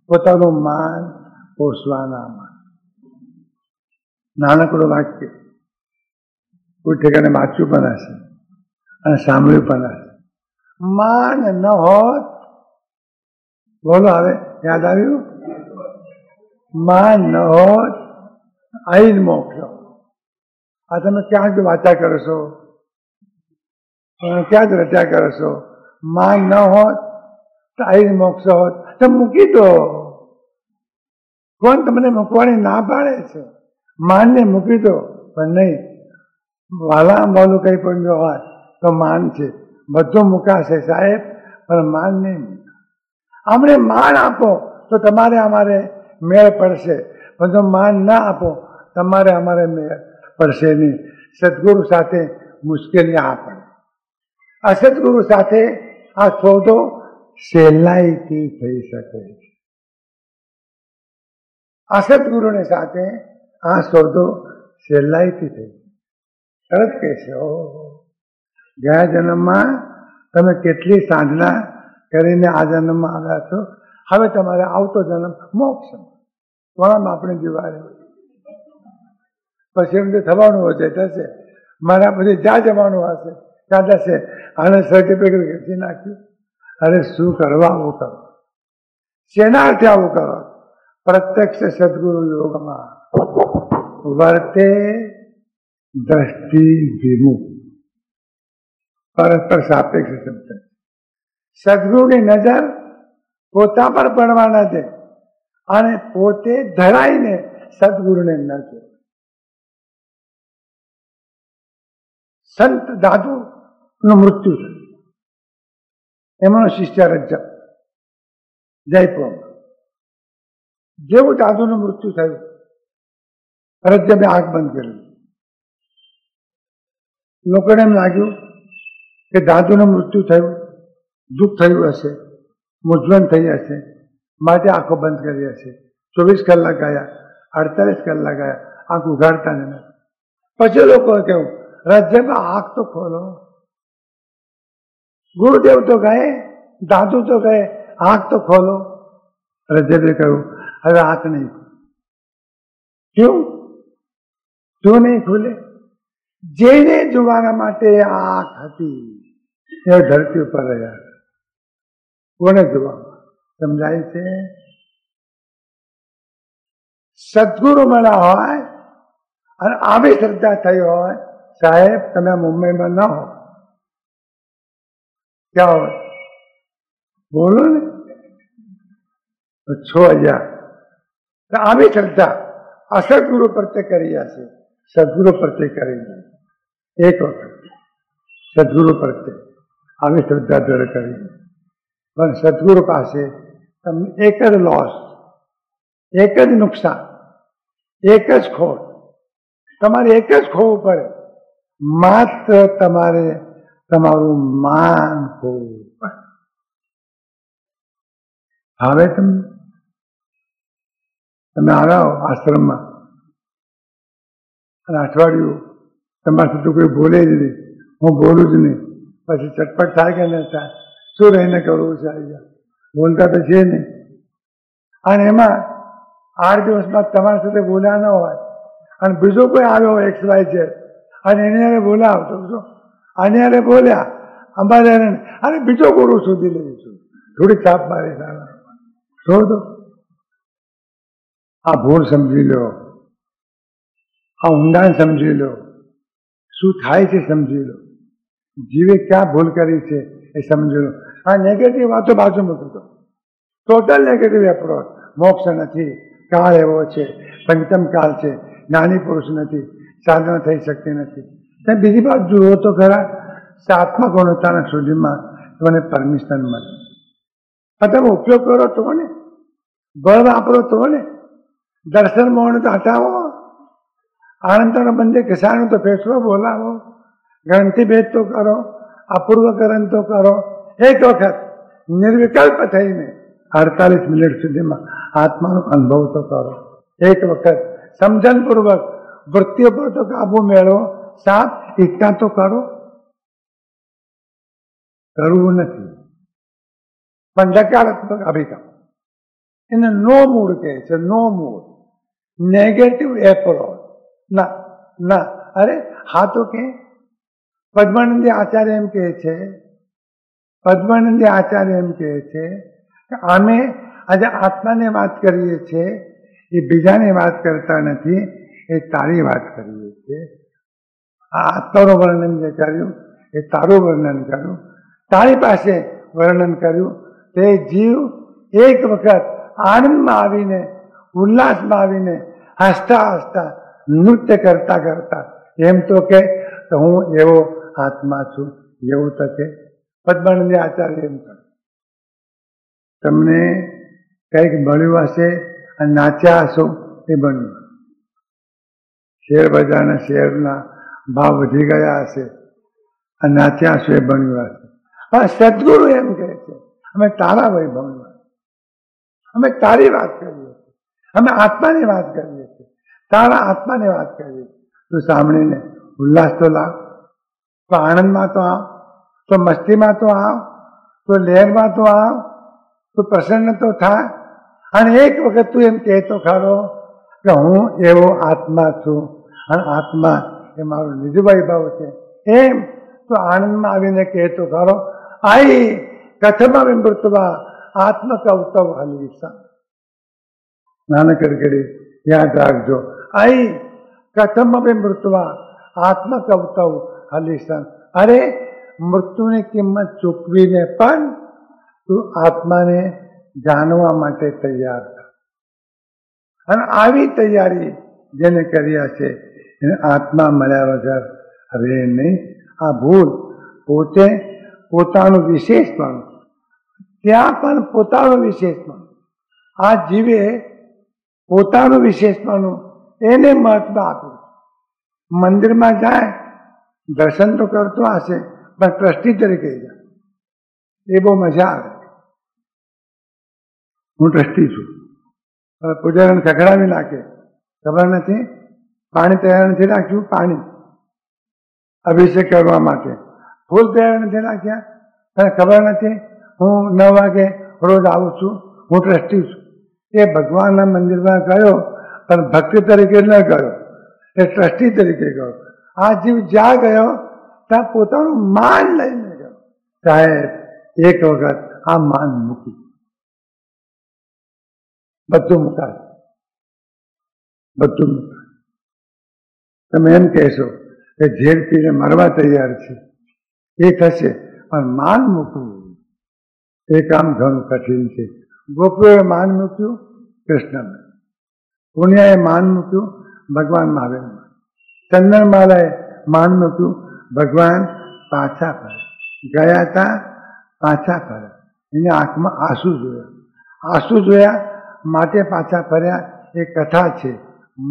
પોતાનું માન પોષવાના માટે. નાનકડું વાક્ય કોઈ ઠેકાને વાંચ્યું પણ હશે અને સાંભળ્યું પણ હશે. માન ન હોત, બોલો હવે યાદ આવ્યું? માન ન હોત આઈ જ મોક્ષ. આ તમે ક્યાં જ વાંચા કરો છો, ક્યાં જ રચા કરો છો? માન ન હોત તો આઈ જ મોક્ષ હોત. તો મૂકી દો. કોણ તમને મૂકવાની ના પાડે છે? માનને મૂકી દો. પણ નહીં, વાલા વાલું કઈ પણ જો હોય તો માન છે. બધું મુકાશે સાહેબ, પણ માન નહીં. અમને માન આપો તો તમારે અમારે મેળ પડશે, પણ જો માન ના આપો તમારે અમારે મેળ પડશે નહીં. સદગુરુ સાથે મુશ્કેલી આ પડે. અસદગુરુ સાથે આ સોદો સહેલાઈથી થઈ શકે છે. અસદગુરુની સાથે આ સોદો સહેલાઈથી થઈ. તરત કહેશે, ઓહો, ગયા જન્મમાં તમે કેટલી સાધના કરીને આ જન્મમાં આવ્યા છો, હવે તમારે આવતો જન્મ મોક્ષ. કોણ આપણે દિવાળી પછી એમ થવાનું હશે થશે, મારા પછી જ્યાં જવાનું હશે ત્યાં થશે. આને સર્ટિફિકેટ ખેંચી નાખ્યું. અરે શું કરવા આવું કરો? શેનાથી આવું કરો? પ્રત્યક્ષ સદગુરુ યોગમાં વર્તે દ્રષ્ટિ વિમુખ, પરસ્પર સાપેક્ષ શબ્દ. સદગુરુની નજર પોતા પર પડવાના છે અને પોતે ધરાઈને સદગુરુને ન જોવે. સંત દાદુ નું મૃત્યુ થયું. એમનો શિષ્ય રજ્જબ જયપુર. જેવું દાદુનું મૃત્યુ થયું, રજ્જબે આંખ બંધ કરી. લોકોને એમ લાગ્યું કે દાદુનું મૃત્યુ થયું, દુઃખ થયું હશે, મૂંઝવણ થઈ હશે, માટે આંખો બંધ કરી હશે. 24 કલાક ગયા, 48 કલાક ગયા, આંખ ઉઘાડતા જ નથી. પછી લોકોએ કહ્યું, રજ્જબ આંખ તો ખોલો. ગુરુદેવ તો કહે, દાદુ તો કહે, આંખ તો ખોલો. રજ્જબે કહ્યું, હવે આંખ નહીં. ક્યું ક્યું નહીં ખુલે? જેને જોવાના માટે આંખ હતી એ ધરતી ઉપર રહ્યા. કોને જોવા? સમજાય છે? સદગુરુ મળ્યા હોય અને આવી શ્રદ્ધા થઈ હોય, સાહેબ તમે મુંબઈમાં ન હો, ક્યાં હોય? બોલો ને. 6000 આવી શ્રદ્ધા અસદગુરુ પ્રત્યે કરી હશે, સદગુરુ પ્રત્યે કરી. એક વખત સદગુરુ પ્રત્યે આવી શ્રદ્ધા જોડે કરી, પણ સદગુરુ પાસે તમને એક જ લોસ, એક જ નુકસાન, એક જ ખોટ. તમારે એક જ ખોવું પડે, માત્ર તમારે તમારું માન ખોવું પડે. હવે તમે આવ્યા આશ્રમમાં અને અઠવાડિયું તમારા સુધી કોઈ બોલે જ નહીં, હું બોલું જ નહીં, પછી ચટપટ થાય કે ન થાય? શું રહીને કરવું છે? બોલતા તો છે નહીં. અને એમાં 8 દિવસમાં તમારા સાથે બોલ્યા ન હોય અને બીજો કોઈ આવ્યો હોય XY છે અને એને યારે બોલાવતો છો, આને યારે બોલ્યા અમારે અરે બીજો ગુરુ શોધી લઈશું, થોડી છાપ મારી સારા શોધો. આ ભૂલ સમજી લો, આ ઊંડાણ સમજી લો, શું થાય છે સમજી લો, જીવે ક્યાં ભૂલ કરી છે એ સમજી લો. આ નેગેટિવ વાતો બાજુ મૂકી દો. Total negative approach. મોક્ષ નથી, કાળ એવો છે, પંચમ કાળ છે, જ્ઞાની પુરુષ નથી, સાધના થઈ શકતી નથી. તમે બીજી બાજુ જુઓ તો ખરા, 7મા ગુણોત્તાના સુધીમાં તમને પરમિશન મળે. તમે ઉપયોગ કરો તો ને, બળ વાપરો તો ને. દર્શન મોહન તો હટાવો, આનંદનો બંધે કિસાનો તો ફેસલો બોલાવો, ગ્રંથિ ભેદ તો કરો, અપૂર્વકરણ તો કરો. એક વખત નિર્વિકલ્પ થઈને 48 મિનિટ સુધીમાં આત્માનો અનુભવ તો કરો. એક વખત સમજણપૂર્વક વૃત્તિઓ પર તો કાબુ મેળવો. સાત ઈચ્છા તો કરો. કરવું નથી પણ નકારાત્મક અભિગમ, એને નો મૂડ કહે છે. નો મૂડ, નેગેટિવ એપ્રોચ. ના ના, અરે હા તો કે પદ્માનંદી આચાર્ય એમ કહે છે, પદ્માનંદી આચાર્ય એમ કહે છે કે અમે આજે આત્માની વાત કરીએ છીએ, એ બીજાની વાત કરતા નથી, એ તારી વાત કરીએ છીએ. આ આત્માનું વર્ણન જે કર્યું એ તારું વર્ણન કર્યું, તારી પાસે વર્ણન કર્યું. તે જીવ એક વખત આનંદમાં આવીને, ઉલ્લાસમાં આવીને, હસતા હસતા, નૃત્ય કરતા કરતા એમ તો કે હું એવો આત્મા છું, એવું તો કે પદ્માનંદી આચાર્ય એમ કહે. તમને કંઈક મળ્યું હશે અને નાચ્યા હશો, એ બન્યું. શેર બજારના શેરના ભાવ વધી ગયા હશે અને નાચ્યા હશો, એ બન્યું હશે. પણ સદગુરુ એમ કહે છે અમે તારા વૈભવમાં, અમે તારી વાત કરીએ છીએ, અમે આત્માની વાત કરીએ છીએ, તારા આત્માની વાત કરીએ છીએ. તું સાંભળીને ઉલ્લાસ તો લાવ, તો આનંદમાં તો આવ, તો મસ્તીમાં તો આવ, તો લહેરમાં તો આવ, તો પ્રસન્ન તો થાય. અને એક વખત તું એમ કહેતો ખરો કે હું એવો આત્મા છું અને આત્મા એ મારો નિજ વૈભવ છે, એમ તો આનંદમાં આવીને કહેતો ખરો. આઈ કથમ મૃતવા આત્મકૌતવ હલીસા. નાનકડી યાદ રાખજો. આઈ કથમ મૃતવા આત્મકૌતવ હલીસા. અરે મૃત્યુની કિંમત ચૂકવીને પણ તું આત્માને જાણવા માટે તૈયાર થા. અને આવી તૈયારી જેને કર્યા છે એને આત્મા મળ્યા વગર હવે નહીં. આ ભૂલ પોતે પોતાનું વિશેષપણ, ત્યાં પણ પોતાનું વિશેષપણ, આ જીવે પોતાનું વિશેષપણ એને મહત્વ આપ્યું. મંદિરમાં જાય, દર્શન તો કરતો હશે પણ ટ્રસ્ટી તરીકે જાય, એ બહુ મજા આવે. હું ટ્રસ્ટી છું, પૂજારીને ખખડાવી નાખે, ખબર નથી પાણી તૈયાર નથી રાખ્યું, પાણી અભિષેક કરવા માટે ફૂલ તૈયાર નથી રાખ્યા, તને ખબર નથી હું 9 વાગે રોજ આવું છું, હું ટ્રસ્ટી છું. એ ભગવાનના મંદિરમાં ગયો પણ ભક્તિ તરીકે ન ગયો, એ ટ્રસ્ટી તરીકે ગયો. આ જીવ જ્યાં ગયો ત્યાં પોતાનું માન લઈને ગયો. સાહેબ એક વખત આ માન મૂકી, બધું મુકાય, બધું મુકાય. તમે એમ કહેશો કે ઝેર પીને મરવા તૈયાર છે, એ થશે, પણ માન મૂકવું એ કામ ઘણું કઠિન છે. ગોપીઓએ માન મૂક્યું કૃષ્ણમાં, પુણ્યાએ માન મૂક્યું ભગવાન મહાવીરમાં, ચંદનમાલાએ માન મૂક્યું ભગવાન પાછા ફરે. ગયા હતા પાછા ફર્યા, એને આંખમાં આંસુ જોયા, આંસુ જોયા માટે પાછા ફર્યા, એ કથા છે.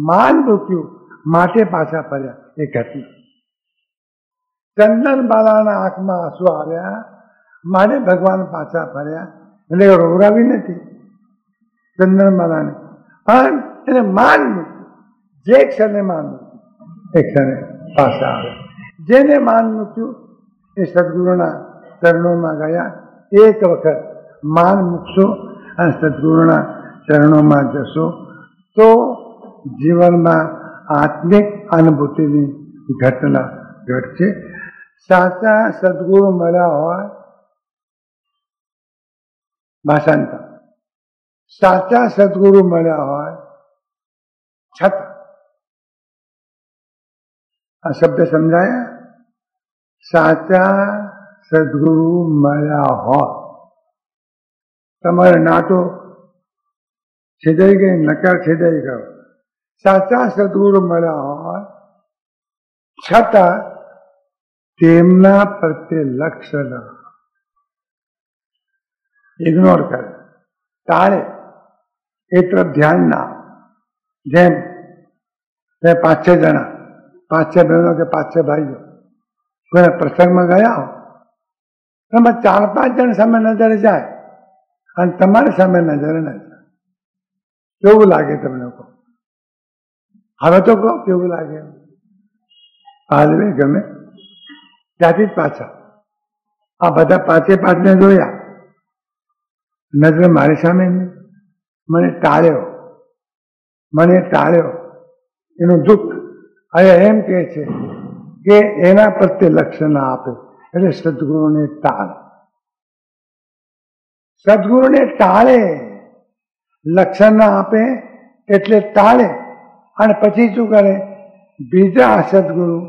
માન મૂક્યું માટે પાછા ફર્યા, એ ઘટના. ચંદનબાલાના આંખમાં આંસુ આવ્યા માટે ભગવાન પાછા ફર્યા, એટલે રોવરાવી નથી ચંદનબાલાને, પણ એને માન મૂક્યું. જે ક્ષણે માન મૂક્યું એ ક્ષણે પાછા આવે. જેને માન મૂક્યું એ સદગુરુના ચરણોમાં ગયા. એક વખત માન મૂકશો અને સદગુરુના ચરણોમાં જશો તો જીવનમાં આત્મિક અનુભૂતિની ઘટના ઘટશે. સાચા સદગુરુ મળ્યા હોય, ભાષાંતર, સાચા સદગુરુ મળ્યા હોય છતાં, આ શબ્દ સમજાયા? સાચા સદગુરુ મળ્યા હોય, તમારે ના તો છેદાઈ ગઈ, નકાર છેદાઈ ગયો. સાચા સદગુરુ મળ્યા હોય છતાં તેમના પ્રત્યે લક્ષ્ય ન, ઇગ્નોર કરે, ટાળે, એ તરફ ધ્યાન ના. જેમ તે 5-6 જણા, 5-6 બહેનો કે 5-6 ભાઈઓ કોઈ પ્રસંગમાં ગયા હો, તમે 4-5 જણ સામે નજર જાય અને તમારી સામે નજર ન જાય, કેવું લાગે તમને? કહો હવે તો કહો કેવું લાગે? હાલવે ગમે ત્યાંથી જ પાછા આ બધા 5-5 ને જોયા, નજર મારી સામે નહીં, મને ટાળ્યો, એનું દુઃખ. હવે એમ કે છે કે એના પ્રત્યે લક્ષ્ય ના આપે એટલે સદગુરુને ટાળે. સદગુરુને ટાળે, લક્ષ્ય ના આપે એટલે ટાળે. અને પછી શું કરે? બીજા સદગુરુ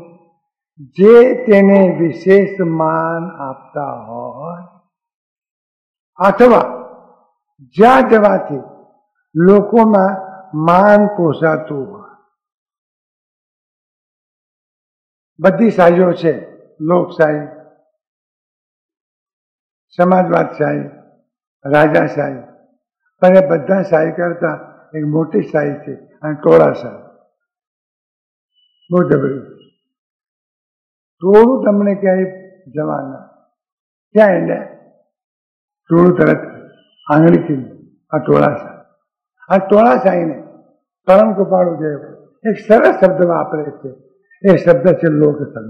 જે તેને વિશેષ માન આપતા હોય અથવા જ્યાં જવાથી લોકોમાં માન પોસાતું હોય. બધી શાહીઓ છે, લોકશાહી, સમાજવાદશાહી, રાજાશાહી, પણ એ બધા શાહી કરતા એક મોટી શાહી છે અને ટોળાશાહી. બહુ જબરી. ટોળું તમને ક્યાંય જવાના, ક્યાં એટલે ટોળું તરત આંગળીથી આ ટોળાશાહી. આ ટોળાશાહીને પરમ કૃપાળુ દેવ એક સરસ શબ્દ વાપરે છે. એ શબ્દ છે લોકસંગ.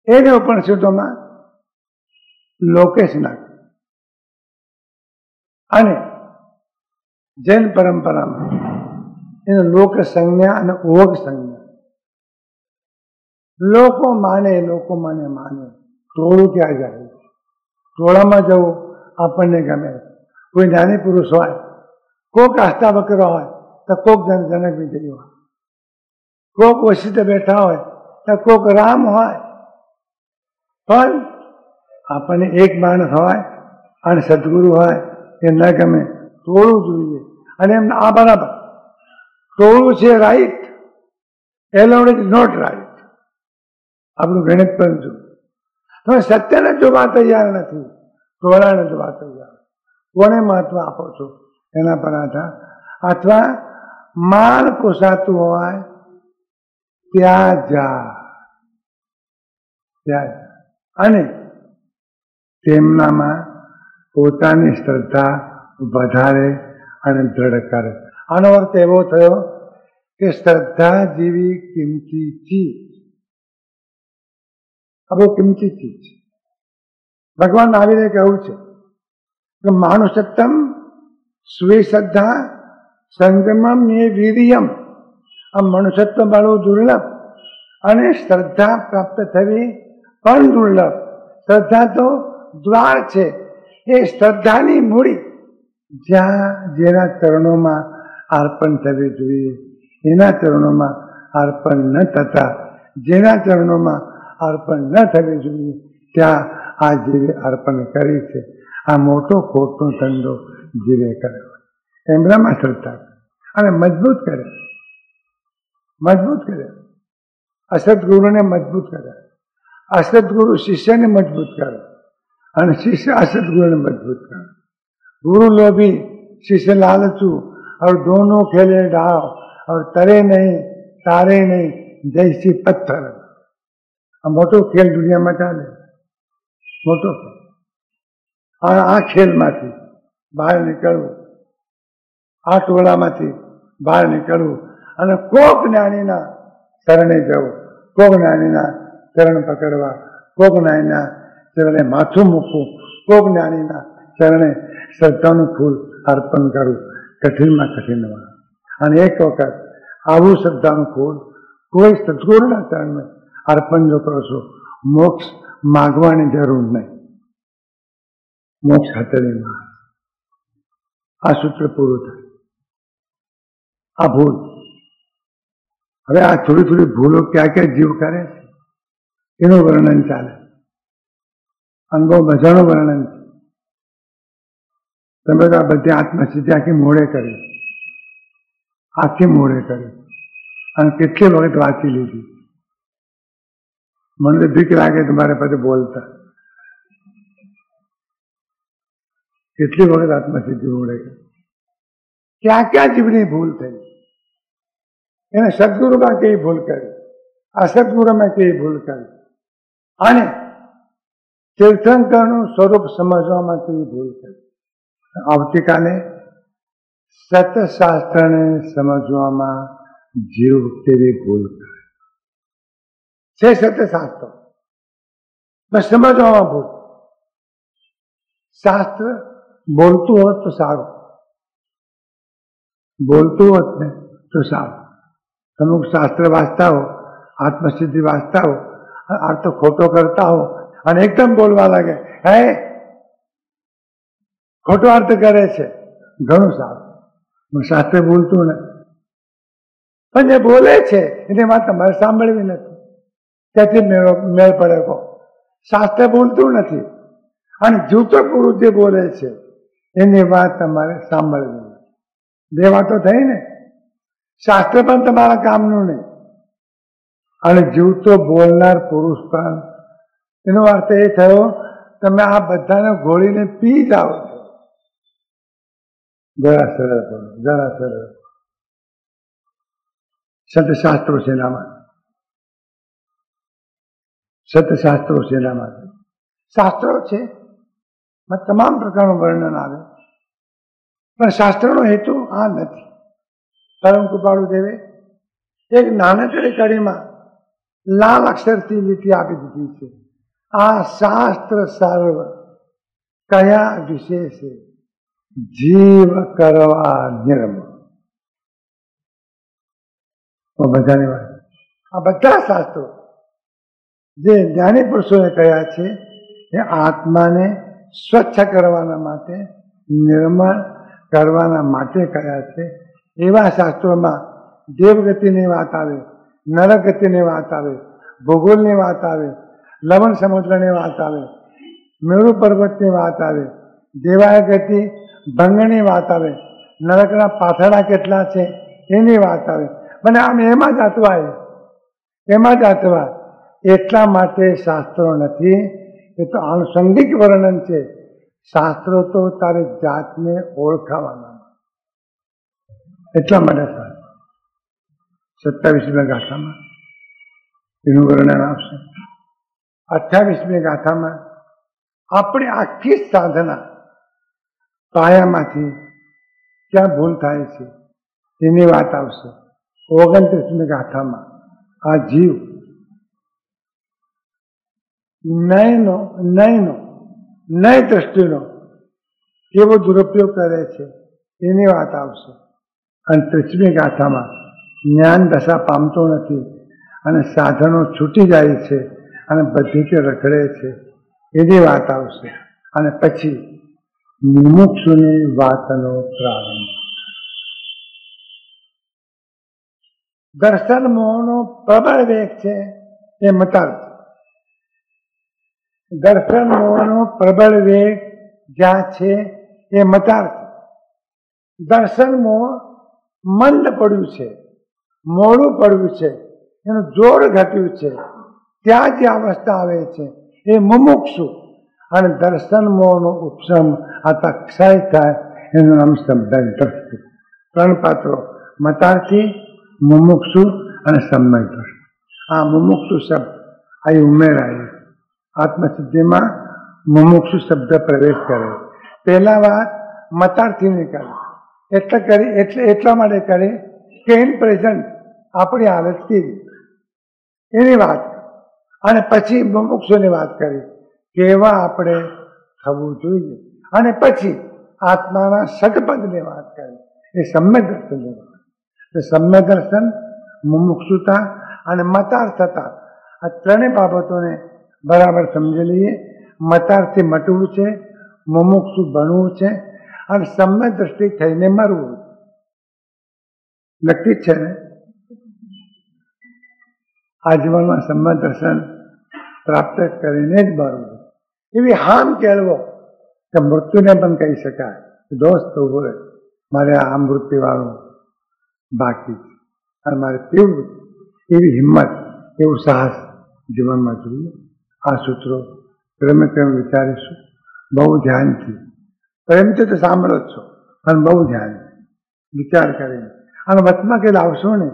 એને ઉપનિષદોમાં લોકેશ નાખે. અને જૈન પરંપરામાં એને લોક સંજ્ઞા અને ઓગ સંજ્ઞા. લોકો માને, ટોળું ક્યાં જાય? ટોળામાં જવું આપણને ગમે. કોઈ જ્ઞાની પુરુષ હોય, કોક આસ્થા વકરો હોય તો કોક જનક વિજય હોય, કોક વશિષ્ઠ બેઠા હોય તો કોક રામ હોય. પણ આપણને એક માણસ હોય અને સદગુરુ હોય એ ન ગમે, ટોળું જોઈએ. અને એમ આ બરાબર ટોળું છે right, alone is not right. આપણું ગણિત પણ જો તમે સત્યને જોવા તૈયાર નથી, ટોળાને જોવા તૈયાર. કોને મહત્વ આપો છો એના પર આધાર. અથવા માન પોસાતું હોય ત્યાં જા, અને તેમનામાં પોતાની શ્રદ્ધા વધારે અને દ્રઢ કરે. આનો અર્થ એવો થયો કે શ્રદ્ધા જેવી કિંમતી ચીજ, આ બહુ કિંમતી ચીજ. ભગવાન આવીને કહ્યું છે કે માનુષત્તમ સ્વીશ્રદ્ધા સંગમમ ને વીર્યમ. આ મનુષ્યત્વ વાળું દુર્લભ અને શ્રદ્ધા પ્રાપ્ત થવી પણ દુર્લભ. શ્રદ્ધા તો દ્વાર છે. એ શ્રદ્ધાની મૂડી જેના ચરણોમાં અર્પણ થવી જોઈએ, એના ચરણોમાં અર્પણ ન થતા જેના ચરણોમાં અર્પણ ન થવી જોઈએ ત્યાં આ જીવે અર્પણ કરી છે. આ મોટો ખોટનો ધંધો જીવે કર્યો. એમનામાં શ્રદ્ધા અને મજબૂત કરે. અસદગુરુને મજબૂત કરે, અસદગુરુ શિષ્યને મજબૂત કરે અને શિષ્ય અસદગुरु ने मजबूत कर. गुरु लोभी शिष्य लालचू और दोनों खेले डाव और तरे नहीं तारे नहीं जैसी पत्थर. આ મોટો ખેલ દુનિયામાં ચાલે, મોટો ખેલ. આ ખેલમાંથી બહાર નીકળવું, આ ટોળામાંથી બહાર નીકળવું અને કોક જ્ઞાનીના શરણે જવું, કોક જ્ઞાનીના ચરણ પકડવા, કોક જ્ઞાનીના ચરણે માથું મૂકવું, કોક જ્ઞાનીના ચરણે શ્રદ્ધાનું ફૂલ અર્પણ કરવું. કઠિનમાં કઠિન વાત. અને એક વખત આવું શ્રદ્ધાનું ફૂલ કોઈ સદગુરુના ચરણને અર્પણ જો કરો છો, મોક્ષ માગવાની જરૂર નહીં, મોક્ષ હાથળીમાં. આ સૂત્ર પૂરું થાય. આ ભૂલ. હવે આ થોડી થોડી ભૂલો ક્યાં ક્યાં જીવ કરે છે એનું વર્ણન ચાલે. અંગો બધાનું વર્ણન છે. તમે આ બધી આત્મસિદ્ધિ આખી મોડે કરી અને કેટલી વખત વાંચી લીધી. મને બીક લાગે તમારે પછી બોલતા. કેટલી વખત આત્મસિદ્ધિ મોડે કરી. क्या क्या जीवनी भूल थी, એને સદગુરુમાં કેવી ભૂલ કરી, અસદગુરુમાં કેવી ભૂલ કરી, અને તીર્થંકરનું સ્વરૂપ સમજવામાં કેવી ભૂલ કરી. આવતીકાલે સતશાસ્ત્રને સમજવામાં જીવ કેવી ભૂલ કરે છે. સતશાસ્ત્ર બસ સમજવામાં ભૂલ. શાસ્ત્ર બોલતું હોત તો સારું, બોલતું હોત ને તો સારું. અમુક શાસ્ત્ર વાંચતા હો, આત્મસિદ્ધિ વાંચતા હો, અર્થ ખોટો કરતા હો અને એકદમ બોલવા લાગે, હે ખોટો અર્થ કરે છે, ઘણું સારું. શાસ્ત્ર બોલતું નથી, પણ જે બોલે છે એની વાત તમારે સાંભળવી નથી. ત્યાંથી મેળ પડે કહો. શાસ્ત્ર બોલતું નથી અને જૂતો પુરુષ જે બોલે છે એની વાત તમારે સાંભળવી નથી. બે વાતો થઈ ને. શાસ્ત્ર પણ તમારા કામનું નહીં અને જીવતો બોલનાર પુરુષ પણ. એનો અર્થ એ થયો તમે આ બધાને ઘોળીને પી જાઓ છો. જરા સરળ બોલો, જરા સરળ. સતશાસ્ત્રો છે એના માટે, સતશાસ્ત્રો છે એના માટે. શાસ્ત્રો છે તમામ પ્રકારનું વર્ણન આવે, પણ શાસ્ત્રનો હેતુ આ નથી. પરમ કૃપાળુ દેવે એક નાનકડી કડીમાં લાલ અક્ષરથી લીટી આપી દીધી છે. આ શાસ્ત્ર સર્વ કયા વિશેષે જીવ કરવા નિર્મળ. બધાની વાત. આ બધા શાસ્ત્રો જે જ્ઞાની પુરુષોએ કહ્યા છે એ આત્માને સ્વચ્છ કરવાના માટે, નિર્મળ કરવાના માટે કહ્યા છે. એવા શાસ્ત્રોમાં દેવગતિની વાત આવે, નરગતિની વાત આવે, ભૂગોળની વાત આવે, લવણ સમુદ્રની વાત આવે, મેરુ પર્વતની વાત આવે, દેવાય ગતિ ભંગની વાત આવે, નરકના પાથરણા કેટલા છે એની વાત આવે. મને આમ એમાં જ અટવાય, એમાં જ અટવાય. એટલા માટે શાસ્ત્રો નથી, એ તો આનુષંગિક વર્ણન છે. શાસ્ત્રો તો તારી જાતને ઓળખાવાના, એટલા માટે 27મી ગાથામાં એનું વર્ણન આવશે. 28મી ગાથામાં આપણી આખી સાધના પાયામાંથી ક્યાં ભૂલ થાય છે એની વાત આવશે. 29મી ગાથામાં આ જીવ નય દ્રષ્ટિનો કેવો દુરુપયોગ કરે છે એની વાત આવશે. અને 30મી ગાથામાં જ્ઞાન દશા પામતો નથી અને સાધનો છૂટી જાય છે અને બધીથી રખડે છે એની વાત આવશે. અને પછી મુમુક્ષુની વાતનો પ્રારંભ. દર્શન મોહનો પ્રબળ વેગ છે એ મતાર્થ. દર્શન મોહનો પ્રબળ વેગ જ્યાં છે એ મતાર્થ. દર્શન મોહ મંદ પડ્યું છે, મોડું પડ્યું છે, એનું જોર ઘટ્યું છે, ત્યાં જે અવસ્થા આવે છે એ મુમુક્ષુ. અને દર્શન મોહનો ઉપશમ આ ક્ષય થાય એનું નામ સમ્યક દ્રષ્ટિ. 3 પાત્રો, મતાર્થી, મુમુક્ષુ અને સમ્યક દ્રષ્ટિ. આ મુમુક્ષુ શબ્દ અહીં ઉમેરાય. આત્મસિદ્ધિમાં મુમુક્ષુ શબ્દ પ્રવેશ કરે. પહેલા વાત મતાર્થીની કરે, એટલા માટે કરે કે ઇન પ્રેઝન્ટ આપણી હાલત કેવી એની વાત. અને પછી મુમુક્ષુની વાત કરી, કેવા આપણે થવું જોઈએ. અને પછી આત્માના સદપદની વાત કરી, એ સમ્યક દર્શનની વાત. સમ્યક દર્શન, મુમુક્ષુતા અને મતાર્થતા, આ ત્રણેય બાબતોને બરાબર સમજી લઈએ. મતાર્થી મટવું છે, મુમુક્ષુ બનવું છે અને સમ્યક દ્રષ્ટિ થઈને મરવું. નક્કી જ છે ને. આ જીવનમાં સમ્યક દર્શન પ્રાપ્ત કરીને જ મરવું. એવી હામ કેળવો કે મૃત્યુને પણ કહી શકાય દોસ્ત ઉભો રહે, મારે આ મૃત્યુવાળું બાકી છે અને મારે પીવું. એવી હિંમત, એવું સાહસ જીવનમાં જોઈએ. આ સૂત્રો ક્રમે વિચારીશું બહુ ધ્યાનથી. પ્રેમથી તો સાંભળો જ છો, પણ બહુ ધ્યાનથી. વિચાર કરીને. અને વચમાં કે લાવશો ને,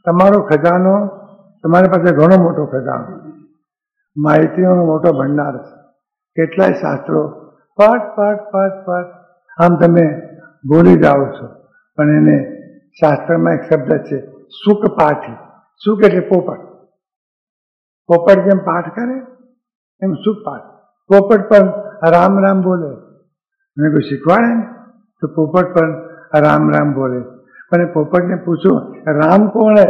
તમારો ખજાનો, તમારી પાસે ઘણો મોટો ખજાનો, માહિતીઓનો મોટો ભંડાર છે. કેટલાય શાસ્ત્રો પટ પટ પટ પટ આમ તમે બોલી જાઓ છો, પણ એને શાસ્ત્રમાં એક શબ્દ છે સુખ પાઠી. સુખ એટલે પોપટ. પોપટ જેમ પાઠ કરે એમ સુખ પાઠ. પોપટ પણ રામ રામ બોલે. અને કોઈ શીખવાડે ને તો પોપટ પણ રામ રામ બોલે. પણ પોપટને પૂછો રામ કોણ હે,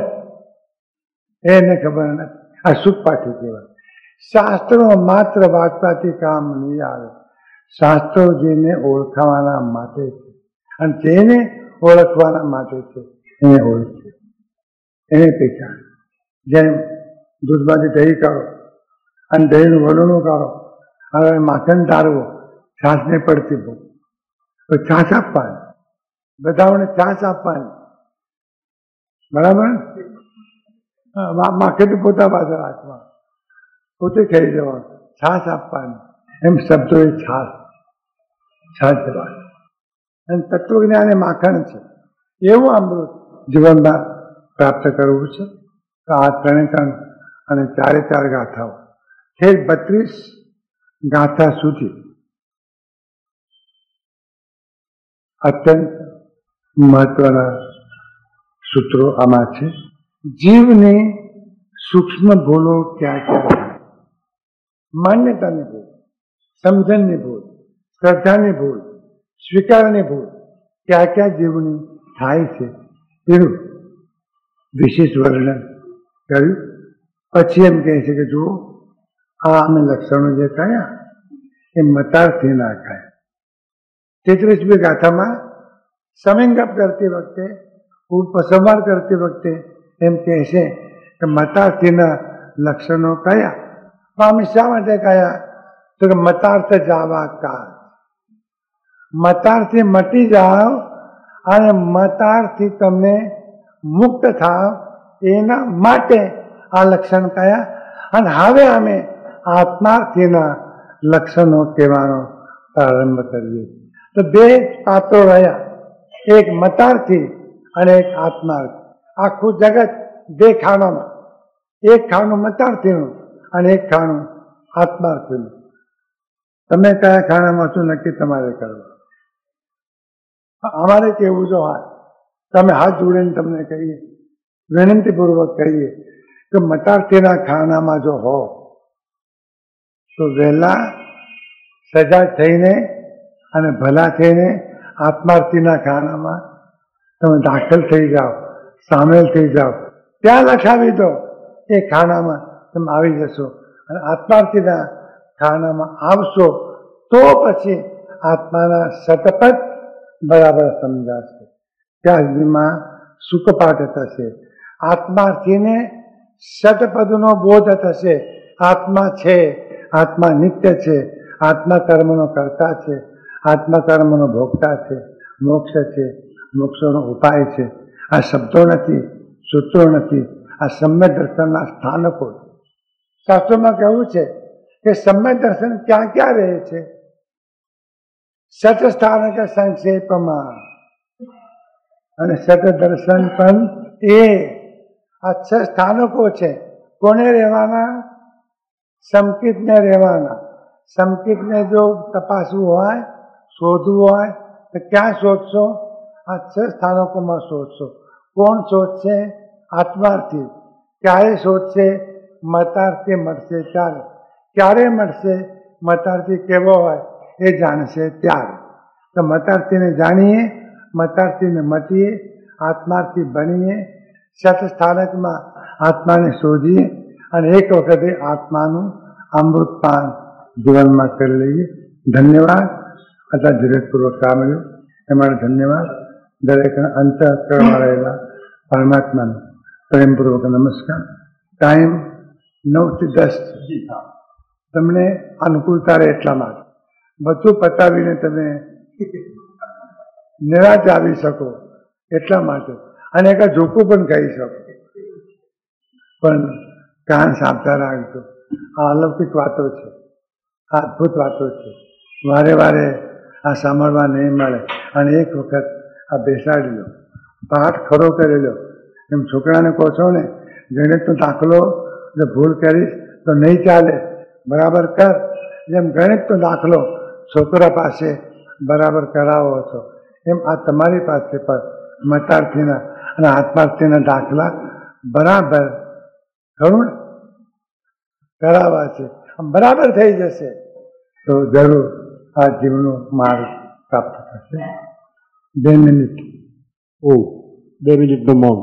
એને ખબર નથી. આ સુખ પાઠી કહેવાય. શાસ્ત્રો માત્ર વાંચવાથી કામ નહીં આવે. શાસ્ત્રો જેને ઓળખાવાના માટે છે, અને જેને ઓળખવાના માટે છે એને ઓળખે, એને પહેચાન. જેમ દૂધમાંથી દહીં કરો અને દહીંનું વલોણું કરો, હવે માખણ તારવો, છાશને પડતી બહુ, તો છાશ આપવાની, બધાઓને છાશ આપવાની, બરાબર. માખણ તો પોતા પાસે રાખવા, પોતે ખાઈ જવાનું, છાશ આપવાની. એમ શબ્દો એ છાશ છાશ જવાની. અને તત્વજ્ઞાન એ માખણ છે. એવું અમૃત જીવનમાં પ્રાપ્ત કરવું છે. તો આ 3 અને 4 ગાથાઓ છે. 32 ગાથા સુધી અત્યંત મહત્વના સૂત્રો આમાં છે. જીવની સૂક્ષ્મ ભૂલો ક્યાં ક્યાં થાય? માન્યતાની ભૂલ, સમજણની ભૂલ, શ્રદ્ધાની ભૂલ, સ્વીકારની ભૂલ ક્યાં ક્યાં જીવની થાય છે એનું વિશેષ વર્ણન કર્યું. પછી એમ કહે છે કે જુઓ, આ અમે લક્ષણો જે કયા એ મતારથી ના કયા. 33મી ગાથામાં સમિંગપ કરતી વખતે, ઉપસંહાર કરતી વખતે એમ કહે છે કે મતાર્થીના લક્ષણો કયા. અમે શા માટે કયા? તો કે મતાર્થ જાવા કાળ. મતાર્થી મટી જાઓ અને મતાર્થી તમને મુક્ત થાવ એના માટે આ લક્ષણ કયા. અને હવે અમે આત્માર્થીના લક્ષણો કહેવાનો પ્રારંભ કરીએ. તો 2 પાત્રો રહ્યા, એક મતાર્થી અને એક આત્માર્થી. આખું જગત 2 ખાનામાં, એક ખાનું મતાર્થીનું અને એક ખાનું આત્માર્થીનું. તમે કયા ખાનામાં છો નક્કી તમારે કરવું. અમારે કેવું જો હા, તમે હાથ જોડીને તમને કહીએ, વિનંતીપૂર્વક કહીએ કે મતાર્થીના ખાનામાં જો હો તો વહેલા સજાગ થઈને અને ભલા થઈને આત્માર્થીના ખાનામાં તમે દાખલ થઈ જાઓ, સામેલ થઈ જાઓ. ત્યાં લખાવી દો એ ખાનામાં તમે આવી જશો. અને આત્માર્થીના ખાનામાં આવશો તો પછી આત્માના શતપથ બરાબર સમજાશે. ત્યાં સુધીમાં સુખપાઠ થશે. આત્માર્થીને શતપદનો બોધ થશે. આત્મા છે, આત્મા નિત્ય છે, આત્મા કર્મનો કર્તા છે, આત્મા કર્મનો ભોગતા છે, મોક્ષ છે, મોક્ષનો ઉપાય છે. આ શબ્દો નથી, સૂત્રો નથી, આ સમ્યક દર્શનના સ્થાનકો. શાસ્ત્રોમાં કહેવું છે કે સમ્યક દર્શન ક્યાં ક્યાં રહે છે? સત સ્થાનક સંક્ષેપમાં. અને સત દર્શન પણ આ 6 સ્થાનકો છે. કોને રહેવાના? સંકિતને રહેવાના. સંકિતને જો તપાસવું હોય, શોધવું હોય તો ક્યાં શોધશો? આ 6 સ્થાનકોમાં શોધશો. કોણ શોધશે? આત્માર્થી. ક્યારે શોધશે? મતાર્થી મળશે ત્યારે. ક્યારે મળશે? મતાર્થી કેવો હોય એ જાણશે ત્યારે. તો મતાર્થીને જાણીએ, મતાર્થીને મટીએ, આત્માર્થી બનીએ, સતસ્થાનકમાં આત્માને શોધીએ અને એક વખતે આત્માનું અમૃતપાન જીવનમાં કરી લઈએ. ધન્યવાદ. અથવા ધીરજપૂર્વક સાંભળ્યું એ માટે ધન્યવાદ. દરેકના અંતઃકરણમાં રહેલા પરમાત્માને પ્રેમપૂર્વક નમસ્કાર. ટાઈમ 9 થી 10 તમને અનુકૂળતા રહે એટલા માટે. બધું પતાવીને તમે નિરાશ આવી શકો એટલા માટે. અને એક ઝોકું પણ કહી શકો, પણ કાન સાંભળતા રાખજો. આ અલૌકિક વાતો છે, આ અદ્ભુત વાતો છે. વારે વારે આ સાંભળવા નહીં મળે. અને એક વખત આ બેસાડી લો. પાઠ ખરો કરેલો. એમ છોકરાને કહો છો ને, ગણિતનો દાખલો જો ભૂલ કરીશ તો નહીં ચાલે, બરાબર કર. જેમ ગણિતનો દાખલો છોકરા પાસે બરાબર કરાવો છો, એમ આ તમારી પાસે પણ મતાર્થીના અને આત્માર્થીના દાખલા બરાબર ખરું કરાવવા છે. બરાબર થઈ જશે તો જરૂર આ જીવનો માર્ગ પ્રાપ્ત થશે. 2 મિનિટ. Oh, 2 મિનિટનો મૌન.